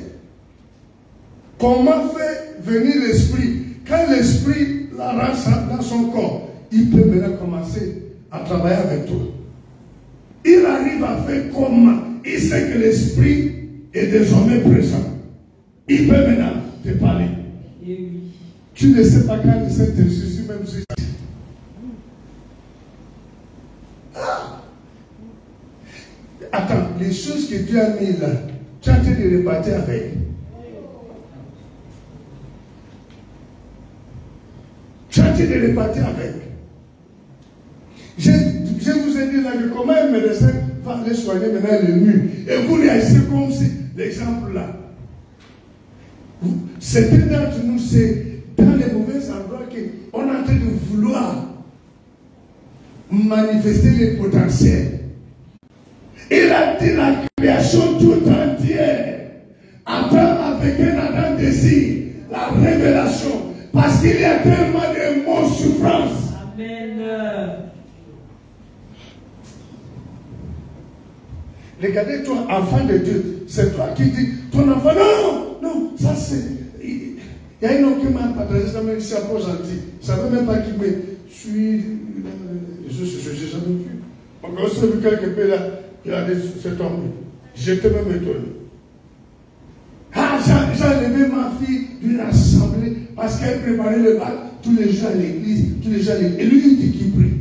Comment faire venir l'esprit? Quand l'esprit la rend dans son corps, il peut maintenant commencer à travailler avec toi. Il arrive à faire comment? Il sait que l'esprit est désormais présent. Il peut maintenant te parler. Tu ne sais pas quand il s'est ici, même si. Attends, les choses que Dieu a mis là, tu as été de repartir avec. Tu as été de repartir avec. Je vous ai dit là que comment un médecin va aller soigner maintenant le mur. Et vous réagissez comme si l'exemple là. Certains d'entre nous, c'est dans les mauvais endroits qu'on est en train de vouloir manifester les potentiels. Il a dit la création tout entière attend avec un ardent désir la révélation. Parce qu'il y a tellement de mots souffrance. Amen. Regardez toi, enfant de Dieu, c'est toi qui dis, ton enfant, non, ça c'est... Il y a une homme qui m'a partagé ça, même si c'est pas gentil. Ça ne veut même pas qu'il me suit. Je n'ai jamais vu. Encore si j'ai vu quelque peu là, il a dit, c'est tombé. J'étais même étonné. Ah, j'ai enlevé ma fille d'une assemblée parce qu'elle préparait le bal tous les jours à l'église, tous les jours à l'église. Et lui, il dit qu'il prie.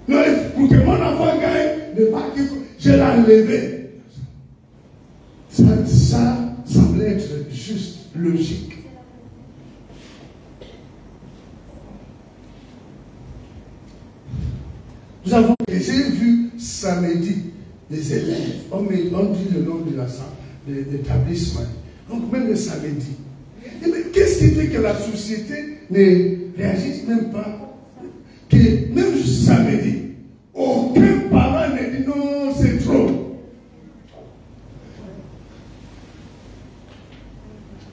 Non, pour que mon enfant gagne le bac, je l'ai enlevé. Ça semblait être juste logique. Nous avons, j'ai vu samedi les élèves, on dit le nom de l'établissement. Donc même le samedi. Mais qu'est-ce qui fait que la société ne réagit même pas? Que même samedi, aucun parent ne dit non, c'est trop.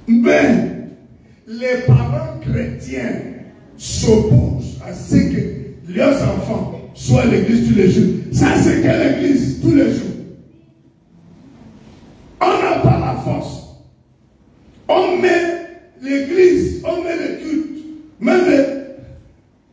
Mais les parents chrétiens s'opposent à ce que leurs enfants soient à l'église tous les jours. Ça, c'est que l'église tous les jours. On n'a pas la force. On met l'église, on met le culte. Même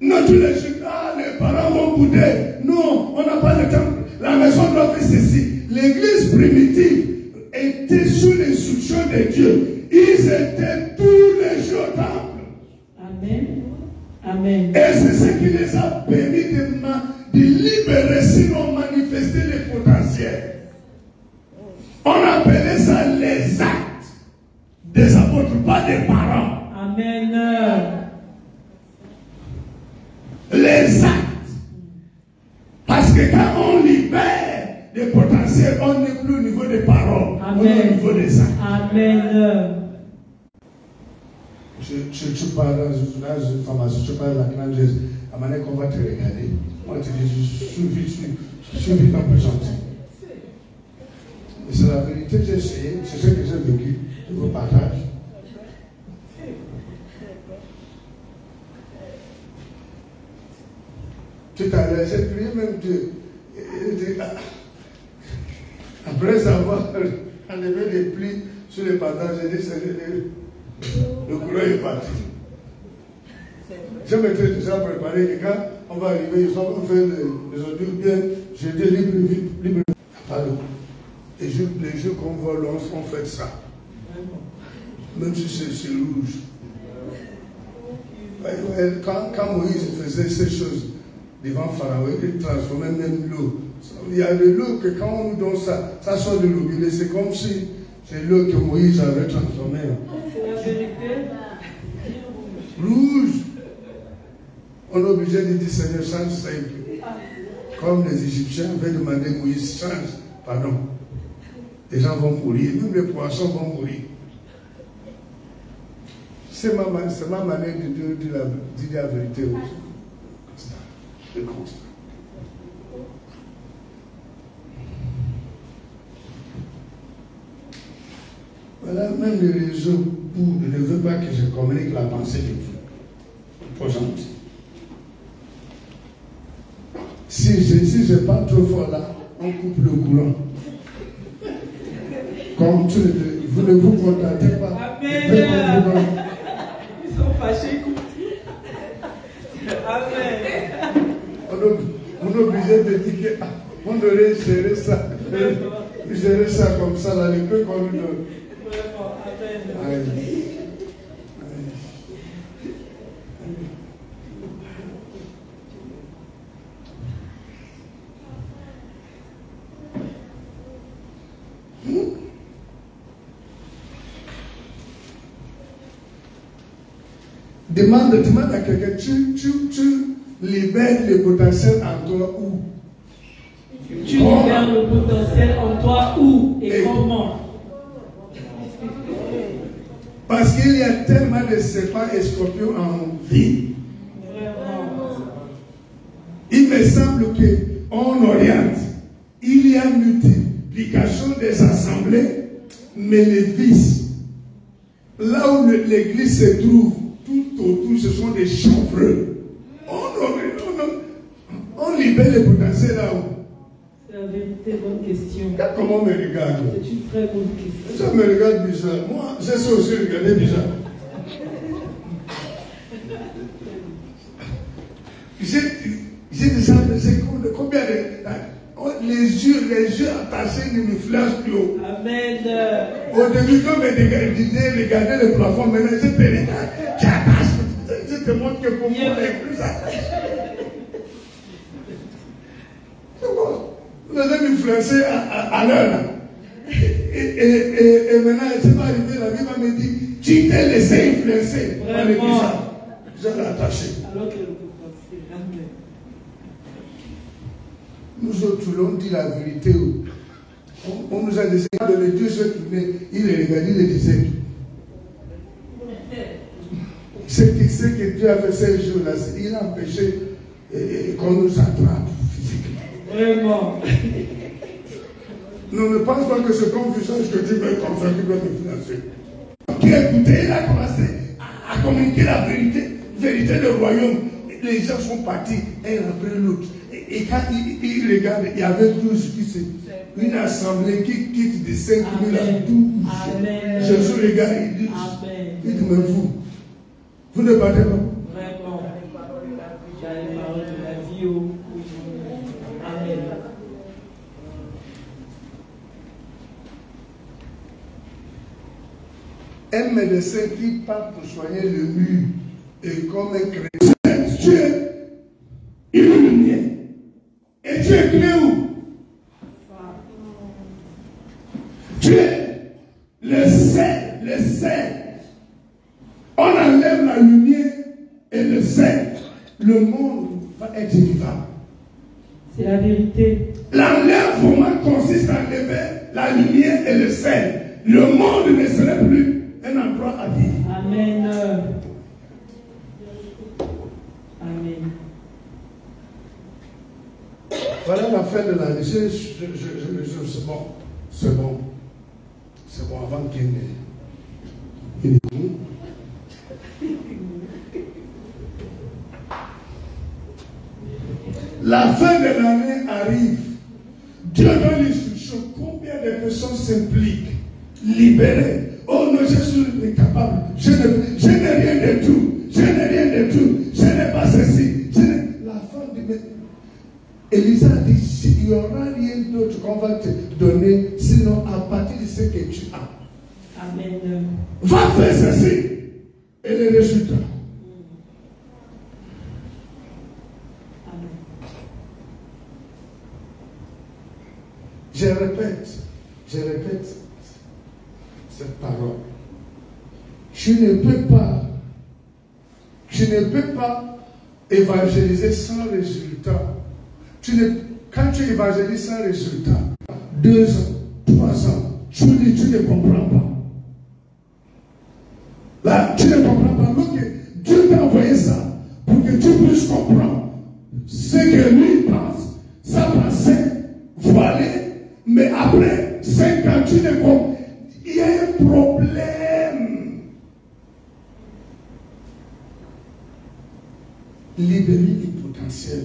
non, tous les jours, les parents vont bouder. Non, on n'a pas le temps. La maison doit faire ceci. L'église primitive était sous l'instruction de Dieu. Ils étaient tous les jours au temple. Amen. Amen. Et c'est ce qui les a permis de libérer, sinon manifester les potentiels. On appelait ça les actes des apôtres, pas des parents. Amen. Les actes. Parce que quand on libère les potentiels, on n'est plus au niveau des paroles, on est au niveau des actes. Amen. Tu parles dans une formation, tu parles de la grande Jésus. À manière qu'on va te regarder, on te dit, je suis vite un peu gentil. Mais c'est la vérité, j'ai essayé, c'est ce que j'ai vécu, je vous partage. Tout à l'heure, j'ai prié même Dieu. Après avoir enlevé les plis sur les pantalons, j'ai dit, le courant est parti. Je m'étais déjà préparé que quand on va arriver, ils ont fait les ordures bien, j'ai dit libre. Pardon. Les jours qu'on voit, on fait ça. Même si c'est rouge. Quand Moïse faisait ces choses devant Pharaon, il transformait même l'eau. Il y a de l'eau que quand on nous donne ça, ça sort de l'eau. C'est comme si c'est l'eau que Moïse avait transformée. C'est la vérité. Rouge. On est obligé de dire Seigneur, change ça un peu. Comme les Égyptiens avaient demandé à Moïse, change, pardon. Les gens vont mourir, même les poissons vont mourir. C'est ma manière de dire la vérité aussi. C'est constant. Voilà, même les réseaux ne veulent pas que je communique la pensée de Dieu. Pas gentil. Si je n'ai pas trop fort là, on coupe le courant. Comme vous ne vous contentez pas. Amen. Ils sont fâchés. Amen. On est obligé de dire qu'on devrait gérer ça. Gérer ça comme ça, là, les peu qu'on nous donne. Vraiment, amen. Demande à quelqu'un, tu libères le potentiel en toi où? Tu libères le potentiel en toi où et comment? Parce qu'il y a tellement de serpents et scorpions en vie. Vraiment. Il me semble qu'en Orient, il y a multiplication des assemblées, mais les vices, là où l'église se trouve, tout autour, ce sont des chanvreux. On libère le potentiel là-haut. C'est la vérité, bonne question. Comment on me regarde? C'est une très bonne question. Ça me regarde bizarre. Moi, je sais aussi regarder bizarre. J'ai déjà combien de... Les yeux attachés ne me flashent plus haut. Amen. Au début, quand je disais regarder le plafond, maintenant je te regarde. Tu attaches. Je te montre que pour moi, elle est plus attachée. Vous allez m'influencer à l'heure. Et maintenant, c'est pas arrivé, la vie va me dire, tu t'es laissé influencer par les visages. Je l'ai attaché. Alors que le potentiel, amen. Nous autres, l'on dit la vérité. On nous a dit de le Dieu se tournait, il les regardait, il les disait. Ce que Dieu a fait ces jours-là, il a empêché qu'on nous attrape physiquement. Vraiment. Non, ne pense pas que c'est comme visage que Dieu veut comme ça qui doit me financer. Qui a écouté, il a commencé à communiquer la vérité du royaume. Les gens sont partis, un après l'autre. Et quand il regarde, il y avait 12 qui c'est une assemblée qui quitte de 5 000 à 12. Jésus regarde, il dit, mais vous ne battez pas. Vraiment. J'ai les paroles de la vie. Amen. Un médecin qui part pour soigner le mur et comme un chrétien, Dieu, il est le mien. Et Dieu est clé où? Dieu, le sel. On enlève la lumière et le sel. Le monde va être vivant. C'est la vérité. L'enlèvement consiste à enlever la lumière et le sel. Le monde ne serait plus un endroit à vivre. Amen. Amen. Voilà la fin de l'année. C'est bon. C'est bon. C'est bon avant qu'il n'ait. La fin de l'année arrive. Dieu donne l'instruction. Combien de personnes s'impliquent? Libérées. Oh non, je suis incapable. Je n'ai rien de tout. Je n'ai rien de tout. Je n'ai pas ceci. La femme dit, mais Élisa a dit, il n'y aura rien d'autre qu'on va te donner, sinon à partir de ce que tu as. Amen. Va faire ceci. Et les résultats. Amen. Je répète cette parole. Tu ne peux pas évangéliser sans résultat. Quand tu évangélises sans résultat, 2 ans, 3 ans, tu ne comprends pas. Là, tu ne comprends pas. Donc, Dieu t'a envoyé ça pour que tu puisses comprendre ce que lui pense, sa pensée voilée, mais après 5 ans, tu ne comprends. Il y a un problème. Libérer le potentiel.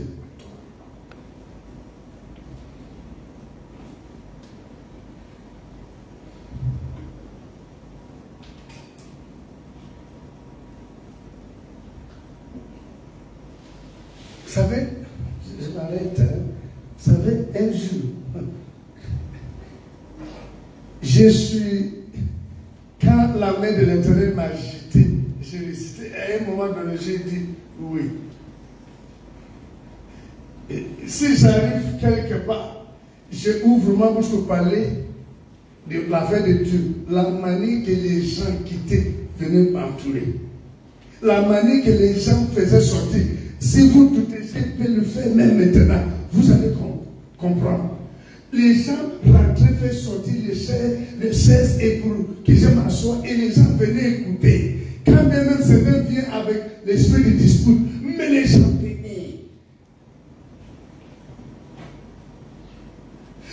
Vous savez, je m'arrête, vous savez, un jour, je suis, quand la main de l'Éternel m'a agité, j'ai résisté, à un moment donné, j'ai dit oui. Et si j'arrive quelque part, je ouvre ma bouche pour parler de la fin de Dieu, la manière que les gens quittaient, venaient m'entourer, la manière que les gens faisaient sortir. Si vous doutez, je peux le faire même maintenant, vous allez comprendre. Les gens rentraient, faisaient sortir les chaises et pour que je m'assoie et les gens venaient écouter. Quand même certains viennent avec l'esprit de dispute, mais les gens venaient.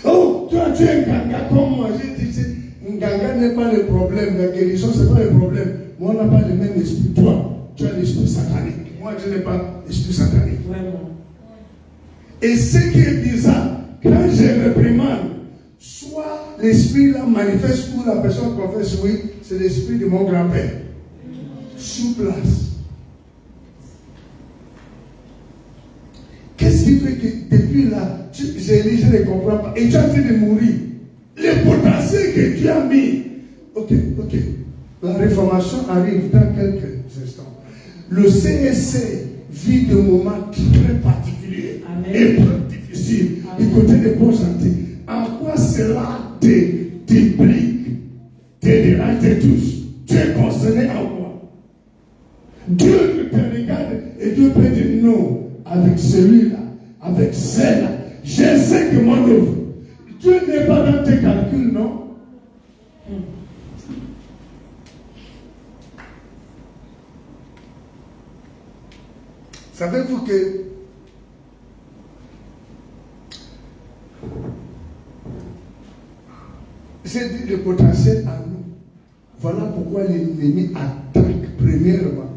Oh, toi tu es un ganga comme moi. J'ai dit, un ganga n'est pas le problème, la guérison c'est pas le problème. Moi on n'a pas le même esprit. Toi, tu as l'esprit satanique. Moi, je n'ai pas l'esprit satanique. Vraiment. Et ce qui est bizarre, quand je réprimande, soit l'esprit là manifeste ou la personne confesse, oui, c'est l'esprit de mon grand-père. Sous place. Qu'est-ce qui fait que depuis là, j'ai dit, je ne comprends pas. Et tu es en train de mourir. Le potentiel que tu as mis. Ok. La réformation arrive dans quelques instants. Le CSC vit des moments très particuliers. Amen. Et très difficiles. Du côté des bons gentils. En quoi cela t'implique, te dérange, te touche? Tu es concerné en quoi? Dieu te regarde et Dieu peut dire non. Avec celui-là, avec celle-là, je sais que mon œuvre. Dieu n'est pas dans tes calculs, non? Savez-vous que j'ai dit le potentiel à nous. Voilà pourquoi l'ennemi attaque premièrement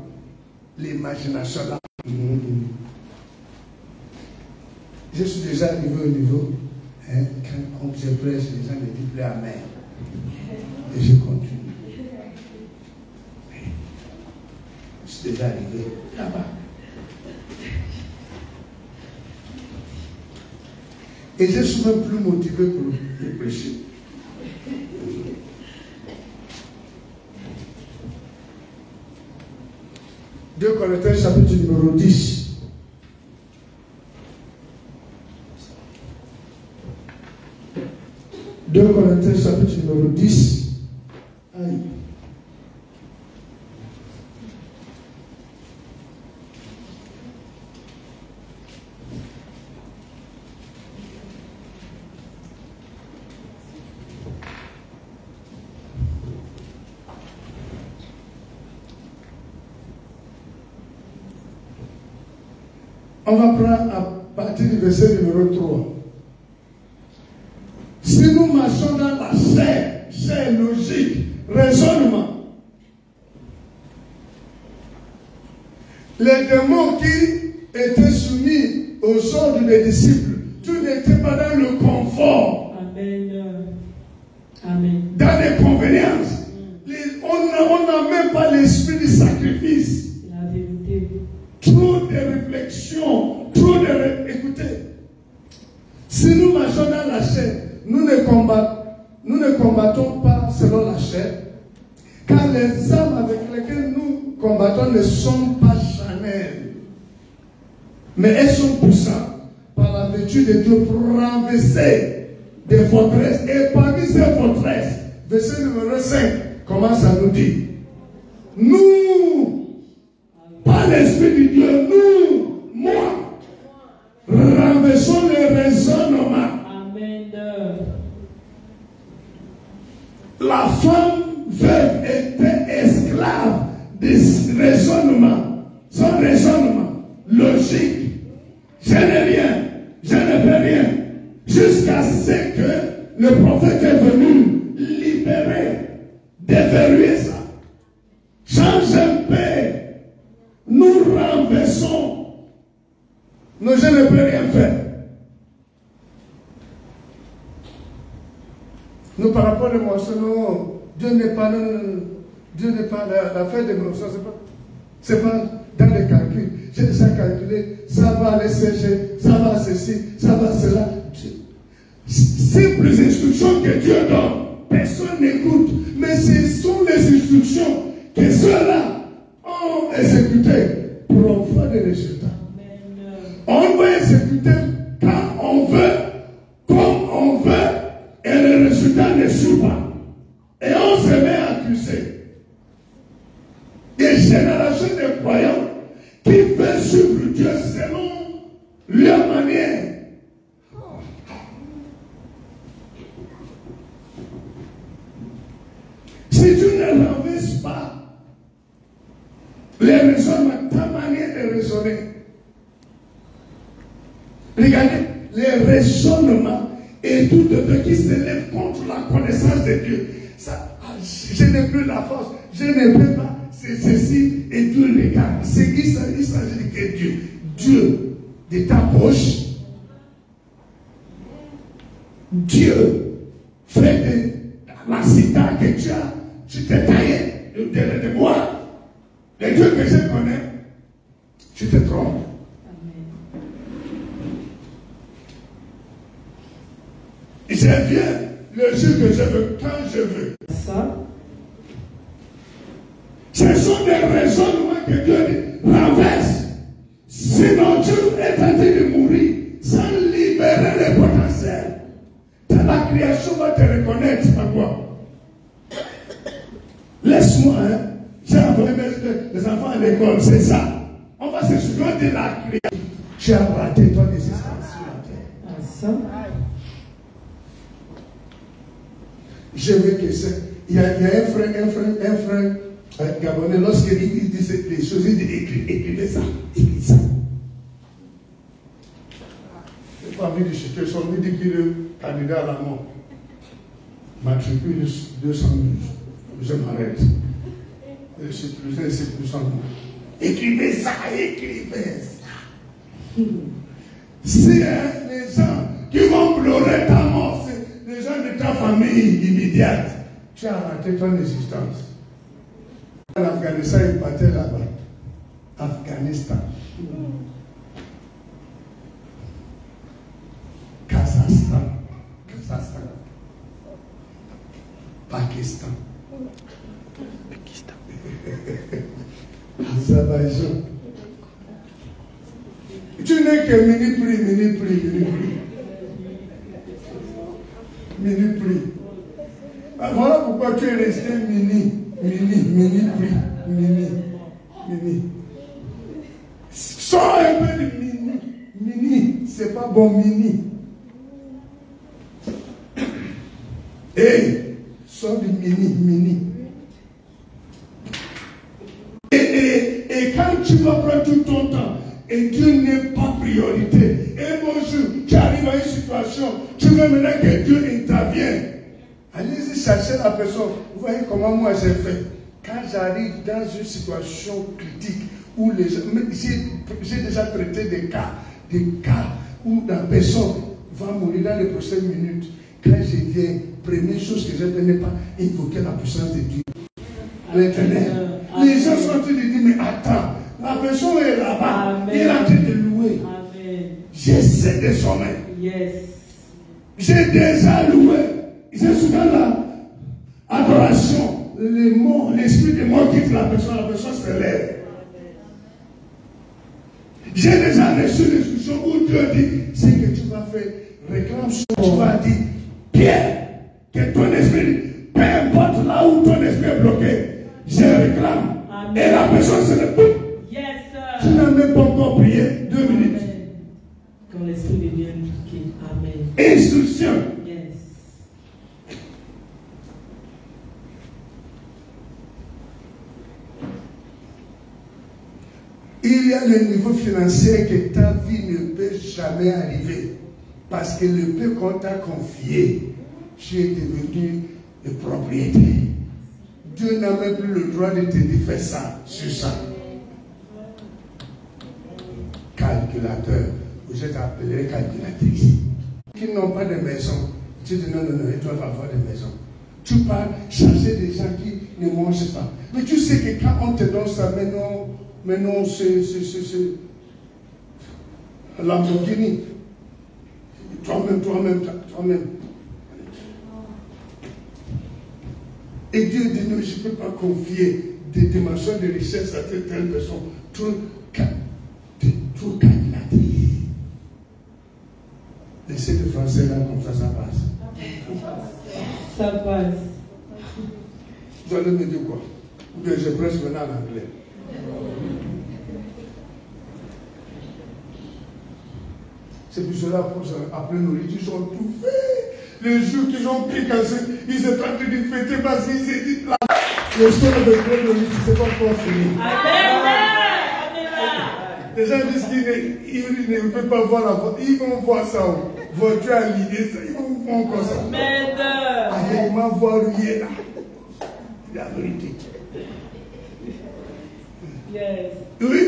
l'imagination là. Je suis déjà arrivé au niveau, quand je prêche, les gens me disent plus amen. Et je continue. Je suis déjà arrivé là-bas. Et je suis même plus motivé pour le prêcher. Deux Corinthiens chapitre numéro 10. Deux Corinthiens chapitre numéro 10. Aïe. On va prendre à partir du verset numéro 3. Si nous marchons dans la chair logique, raisonnement, les démons qui étaient soumis aux ordres des disciples, tout n'était pas dans le confort. Amen. Amen. Dans les conveniences. On n'a même pas l'esprit du sacrifice. La vérité. Trop de réflexion, écoutez, si nous marchons dans la chair, nous ne combattons pas selon la chair, car les armes avec lesquelles nous combattons ne sont pas charnelles, mais elles sont puissantes par la vertu de Dieu pour renverser des forteresses. Et parmi ces forteresses, verset numéro 5 commence à nous dire, nous, par l'Esprit de Dieu, nous, moi, renversons les raisonnements. Amen. La femme veuve était esclave des raisonnements, son raisonnement logique. Je n'ai rien, je ne peux rien, jusqu'à ce que le prophète est venu libérer déverrouiller ça. Sans un père, nous renversons. Nos gens ne peuvent rien faire. Nous, par rapport aux moissons, Dieu n'est pas l'affaire des moissons, c'est pas dans les calculs. J'ai déjà calculé, ça va aller sécher, ça va ceci, ça va cela. Simples instructions que Dieu donne, personne n'écoute. Mais ce sont les instructions que ceux-là ont exécutées pour avoir des résultats. On va exécuter quand on veut, comme on veut, et le résultat ne suit pas. Et on se met à accuser. Des générations de croyants qui veulent suivre Dieu selon leur manière. Si tu ne renverses pas les raisonnements, ta manière de raisonner, regardez les raisonnements et tout de qui s'élève contre la connaissance de Dieu. Ça, je n'ai plus la force, je ne peux pas, c'est ceci, et Dieu regarde. Il s'agit que Dieu de ta poche, Dieu fait de la cita que tu t'es taillé de moi, le Dieu que je connais, tu te trompes. Je viens le jour que je veux, quand je veux. Ça. Ce sont des raisonnements que Dieu renverse. Sinon, Dieu est en train de mourir sans libérer le potentiel. La création va te reconnaître à quoi? Laisse-moi, hein. J'ai envoyé les enfants à l'école, c'est ça. On va se souvenir de la création. Tu as raté ton existence sur la terre. Je veux que c'est. Il y a un frère gabonais, lorsqu'il disait des choses, il dit écrivez ça, écrivez ça. Je n'ai pas envie de chuter son, il dit qu'il est candidat à la mort. Matricule 212. Je m'arrête. Je suis plus en moi. Écrivez ça, écrivez ça. C'est les gens qui vont pleurer ta mort, c'est les gens de ta famille immédiate. Tu as raté ton existence. En Afghanistan, il partait là-bas. Afghanistan. Kazakhstan. Pakistan. Azerbaïdjan. Tu n'es que mini-prix. Voilà pourquoi tu es resté mini. Sors un peu de mini. C'est pas bon, mini. Et sors du mini. Et quand tu vas prendre tout ton temps, et Dieu n'est pas priorité, et bonjour, tu arrives à une situation, tu veux maintenant que Dieu intervienne. Allez-y chercher la personne. Vous voyez comment moi j'ai fait. Quand j'arrive dans une situation critique où les gens, j'ai déjà traité des cas où la personne va mourir dans les prochaines minutes. Quand je viens, première chose que j'ai fait n'est pas invoquer la puissance de Dieu. L'éternel. Les gens sont en train de dire, mais attends, la personne est là-bas, il est en train de louer. J'essaie de sommeil. Yes. J'ai déjà loué. Je suis dans l'adoration. Les mots, l'esprit de mort quitte la personne se lève. J'ai déjà reçu l'instruction où Dieu dit, ce que tu vas faire, réclame ce que tu vas dire. Pierre, que ton esprit, peu importe là où ton esprit est bloqué, je réclame. Amen. Et la personne se lève. Yes, tu n'as même pas encore prié 2 minutes. Quand l'esprit de Dieu quitte. Amen. Instruction. Yes. Il y a le niveau financier que ta vie ne peut jamais arriver. Parce que le peu qu'on t'a confié, tu es devenu le propriétaire. Dieu n'a même plus le droit de te dire fais ça, sur ça. Calculateur, vous êtes appelé calculatrice. Qui n'ont pas de maison, tu dis non, ils doivent avoir des maisons. Tu pars chercher des gens qui ne mangent pas. Mais tu sais que quand on te donne ça, maintenant c'est Lamborghini. Toi-même. Et Dieu dit non, je ne peux pas confier des dimensions de richesse à telle personne. Trop calculatrice. Laissez le français là, comme ça passe. Ça passe. Vous allez me dire quoi? Ou bien je presse maintenant en anglais. C'est pour cela qu'après nos rites, ils ont tout fait. Les jours qu'ils ont pris quand ils étaient en train de fêter parce qu'ils s'est dit là. Le soir de Dieu, c'est pas encore fini. Les gens disent qu'ils ne peuvent pas voir la voiture. Ils vont voir ça. Voiture alignée, ça. Ils vont voir encore ça. Ils vont voir lié là. La vérité. Yes. Oui.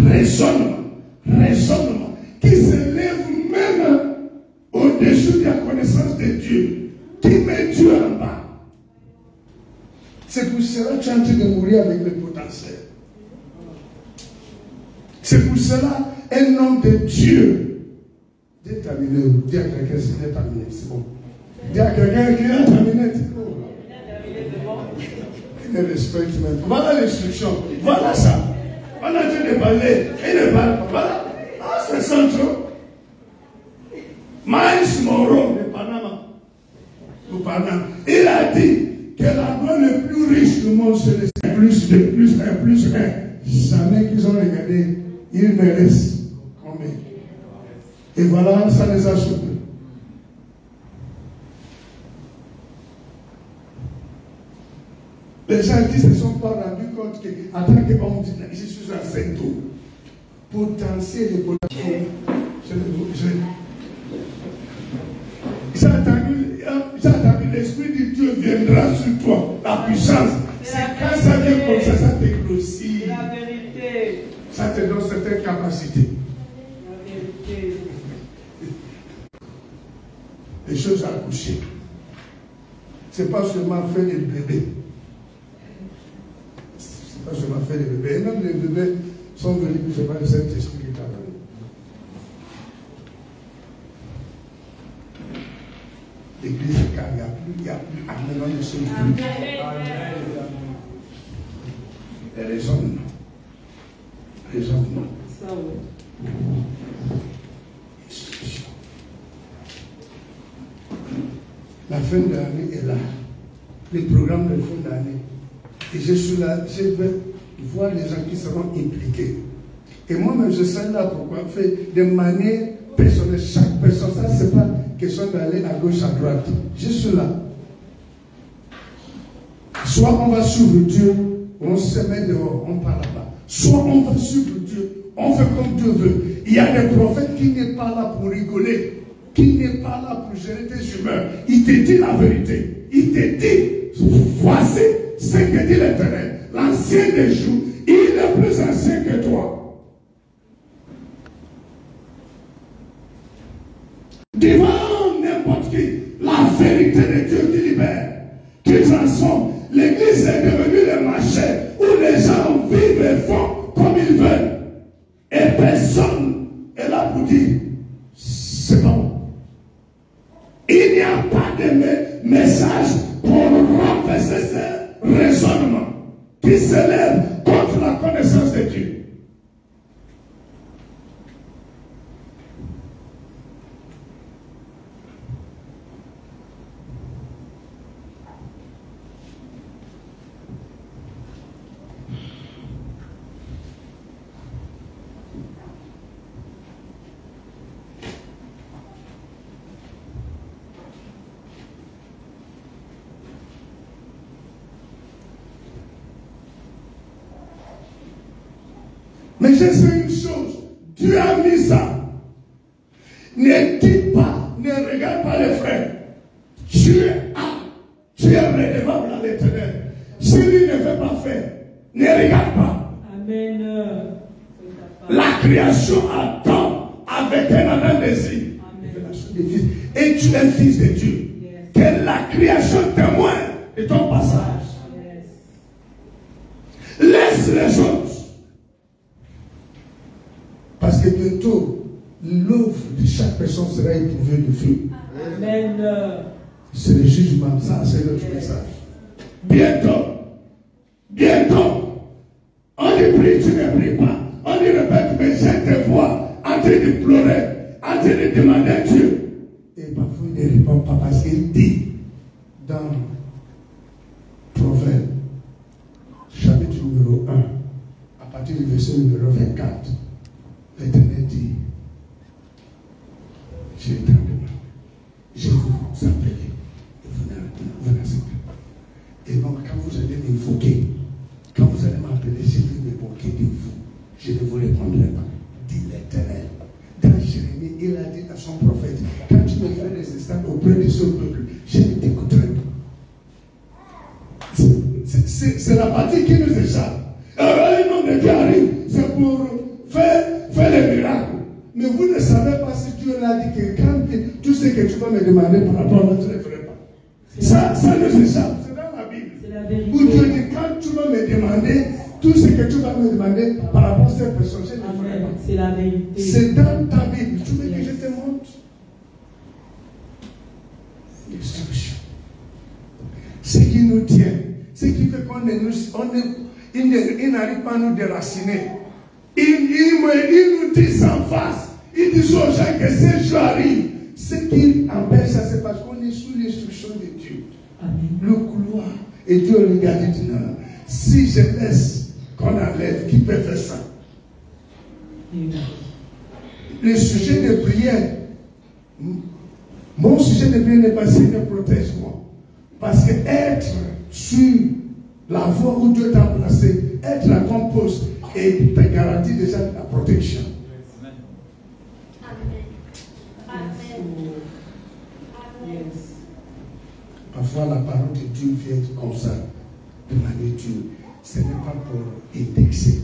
Raisonnement qui s'élève même au-dessus de la connaissance de Dieu, qui met Dieu en bas. C'est pour cela que tu es en train de mourir avec le potentiel. C'est pour cela un homme de Dieu. Dis à quelqu'un s'il est terminé, c'est bon. Dis à quelqu'un qui est terminé, c'est bon. Il ne respecte même pas. Voilà l'instruction. Voilà ça. On a dit de parler, et ne parle pas. Voilà. Ah, c'est ça, trop. Miles Monroe de Panama. Il a dit que l'endroit le plus riche du monde, c'est le plus 1. Jamais qu'ils ont regardé, il me reste combien? Et voilà, ça les a surpris. Les gens qui ne se sont pas rendus compte qu'en tant qu'homme, je suis un secteur. Potentiel et potentiel. J'ai entendu l'Esprit de Dieu viendra sur toi. La puissance. C'est quand ça vient comme ça te grossit. La vérité. Ça te donne certaines capacités. La vérité. Les choses à coucher. Ce n'est pas seulement faire des bébés. Pas seulement faire des bébés. Et même les bébés sont venus, je ne sais pas, de cet esprit qui t'a donné. L'église est calme, il n'y a plus. Amen. On ne se plus. Et raisonnement. Ça, oui. La fin de l'année est là. Le programme de fin d'année. Et je suis là, je vais voir les gens qui seront impliqués. Et moi-même, je serai là pour faire de manière personnelle. Chaque personne, ça, c'est pas question d'aller à gauche, à droite. Je suis là. Soit on va suivre Dieu, on se met dehors, on part là-bas. Soit on va suivre Dieu, on fait comme Dieu veut. Il y a des prophètes qui n'est pas là pour rigoler, qui n'est pas là pour gérer tes humeurs. Il te dit la vérité. Il te dit, voici ce que dit l'Éternel. L'ancien des jours, il est plus ancien que toi. Devant n'importe qui, la vérité de Dieu qui libère, qui transforme. L'église est devenue le marché où les gens vivent et font comme ils veulent. Et personne est là pour dire, c'est bon. Il n'y a pas de message pour remplacer ce raisonnement qui s'élève contre la connaissance de Dieu. Mais je sais une chose, Dieu a mis ça. Ne dis pas, ne regarde pas les frères. tu es redevable à l'Éternel. Si lui ne veut pas faire, ne regarde pas. Amen. La création attend avec un ardent désir. Et tu es fils de Dieu. Yes. Que la création témoigne de ton passage. Yes. Laisse les choses. Parce que bientôt, l'œuvre de chaque personne sera éprouvée de feu. Amen. C'est le jugement, ça, c'est notre message. Bientôt, on dit prie, tu ne pries pas. On dit répète, mais je te vois en train de pleurer, en train de demander à Dieu. Et parfois, il ne répond pas parce qu'il dit dans Proverbe, chapitre numéro 1, à partir du verset numéro 24, l'Éternel dit, j'ai tant de mal, je vous appelle, et vous n'acceptez pas. Et donc, quand vous allez m'invoquer, quand vous allez m'appeler, je vais m'invoquer de vous. Je ne vous répondrai pas. Dit l'Éternel. Dans Jérémie, il a dit à son prophète, quand tu me fais résistance auprès de ce peuple, je ne t'écouterai pas. C'est la partie qui nous échappe. Alors, un homme de Dieu arrive, c'est pour faire les miracles. Mais vous ne savez pas si Dieu l'a dit que quand tout ce que tu vas me demander par rapport à je ne le ferai pas. Ça nous échappe. C'est dans la Bible. C'est la vérité. Où Dieu dit, quand tu vas me demander, tout ce que tu vas me demander par rapport à cette personne, je ne le ferai pas. C'est la vérité. C'est dans ta Bible. Tu veux que je te montre? L'instruction. Ce qui nous tient, ce qui fait il n'arrive pas à nous déraciner. Il nous dit sans face. Il dit aux gens que ces jours arrivent. Ce qui empêche ça, c'est parce qu'on est sous l'instruction de Dieu. Amen. Le couloir. Et Dieu regarde et dit non. Si je laisse qu'on enlève, qui peut faire ça? Le sujet de prière, mon sujet de prière n'est pas Seigneur, protège-moi. Parce que être sur la voie où Dieu t'a placé, être à ton poste, et te garantit déjà la protection. Amen. Amen. Yes. Parfois, la parole de Dieu vient comme ça, de manière dure. Ce n'est pas pour indexer.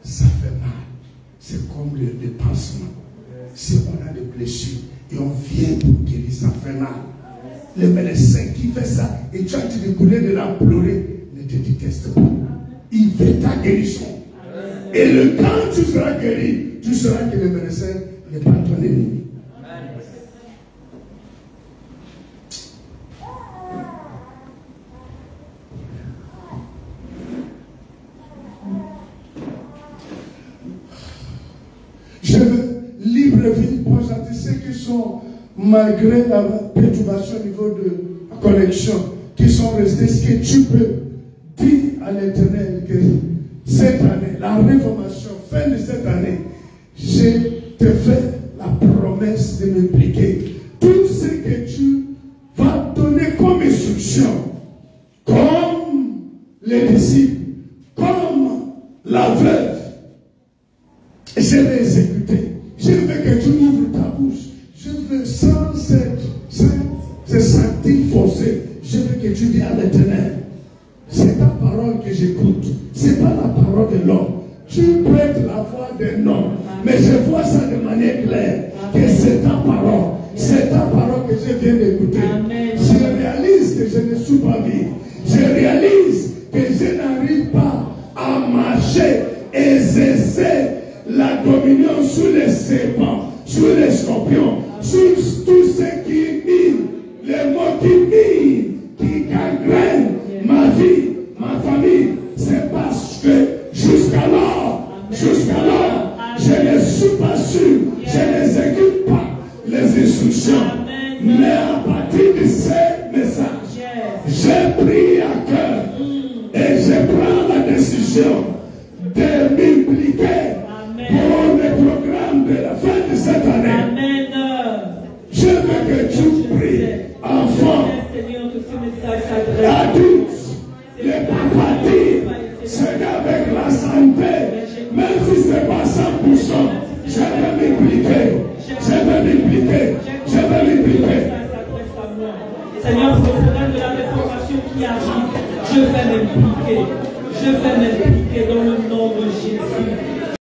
Ça fait mal. C'est comme le pansement. Si on a des blessures et on vient pour guérir, ça fait mal. Le médecin qui fait ça et tu as de couler de la pleurer, ne te déteste pas. Il veut ta guérison. Et quand tu seras guéri, tu sauras que le médecin n'est pas ton ennemi. Je veux libre vie pour ceux qui sont, malgré la perturbation au niveau de la connexion, qui sont restés. Ce que tu peux dire à l'Éternel que cette année, la réformation, fin de cette année, je te fais la promesse de m'impliquer. Tout ce que tu vas donner comme instruction, comme les disciples, comme la veuve, je vais exécuter. Je veux que tu ouvres ta bouche. Je veux sans se sentir forcé. Je veux que tu dis à l'Éternel, c'est ta parole que j'écoute. C'est pas la parole de l'homme. Tu prêtes la voix d'un homme. Mais je vois ça de manière claire. Que c'est ta parole. C'est ta parole que je viens d'écouter. Je réalise que je ne suis pas vivre. Je réalise que je n'arrive pas à marcher et exercer la dominion sur les serpents, sur les scorpions, sur tous ceux qui minent, les mots qui minent, qui gangrènent ma vie, ma famille. C'est parce que jusqu'alors, je ne suis pas sûr, je n'exécute pas les instructions. Mais à partir de ces messages, j'ai pris à cœur et je prends la décision de m'impliquer pour le programme de la fin de cette année. Amen. Je veux que tu pries, enfants, adultes, les papas, c'est avec la santé, même si ce n'est pas 100%, je vais m'impliquer. Je vais m'impliquer. Je vais m'impliquer. Seigneur, qui arrive, je vais m'impliquer. Je vais m'impliquer dans le nom de Jésus.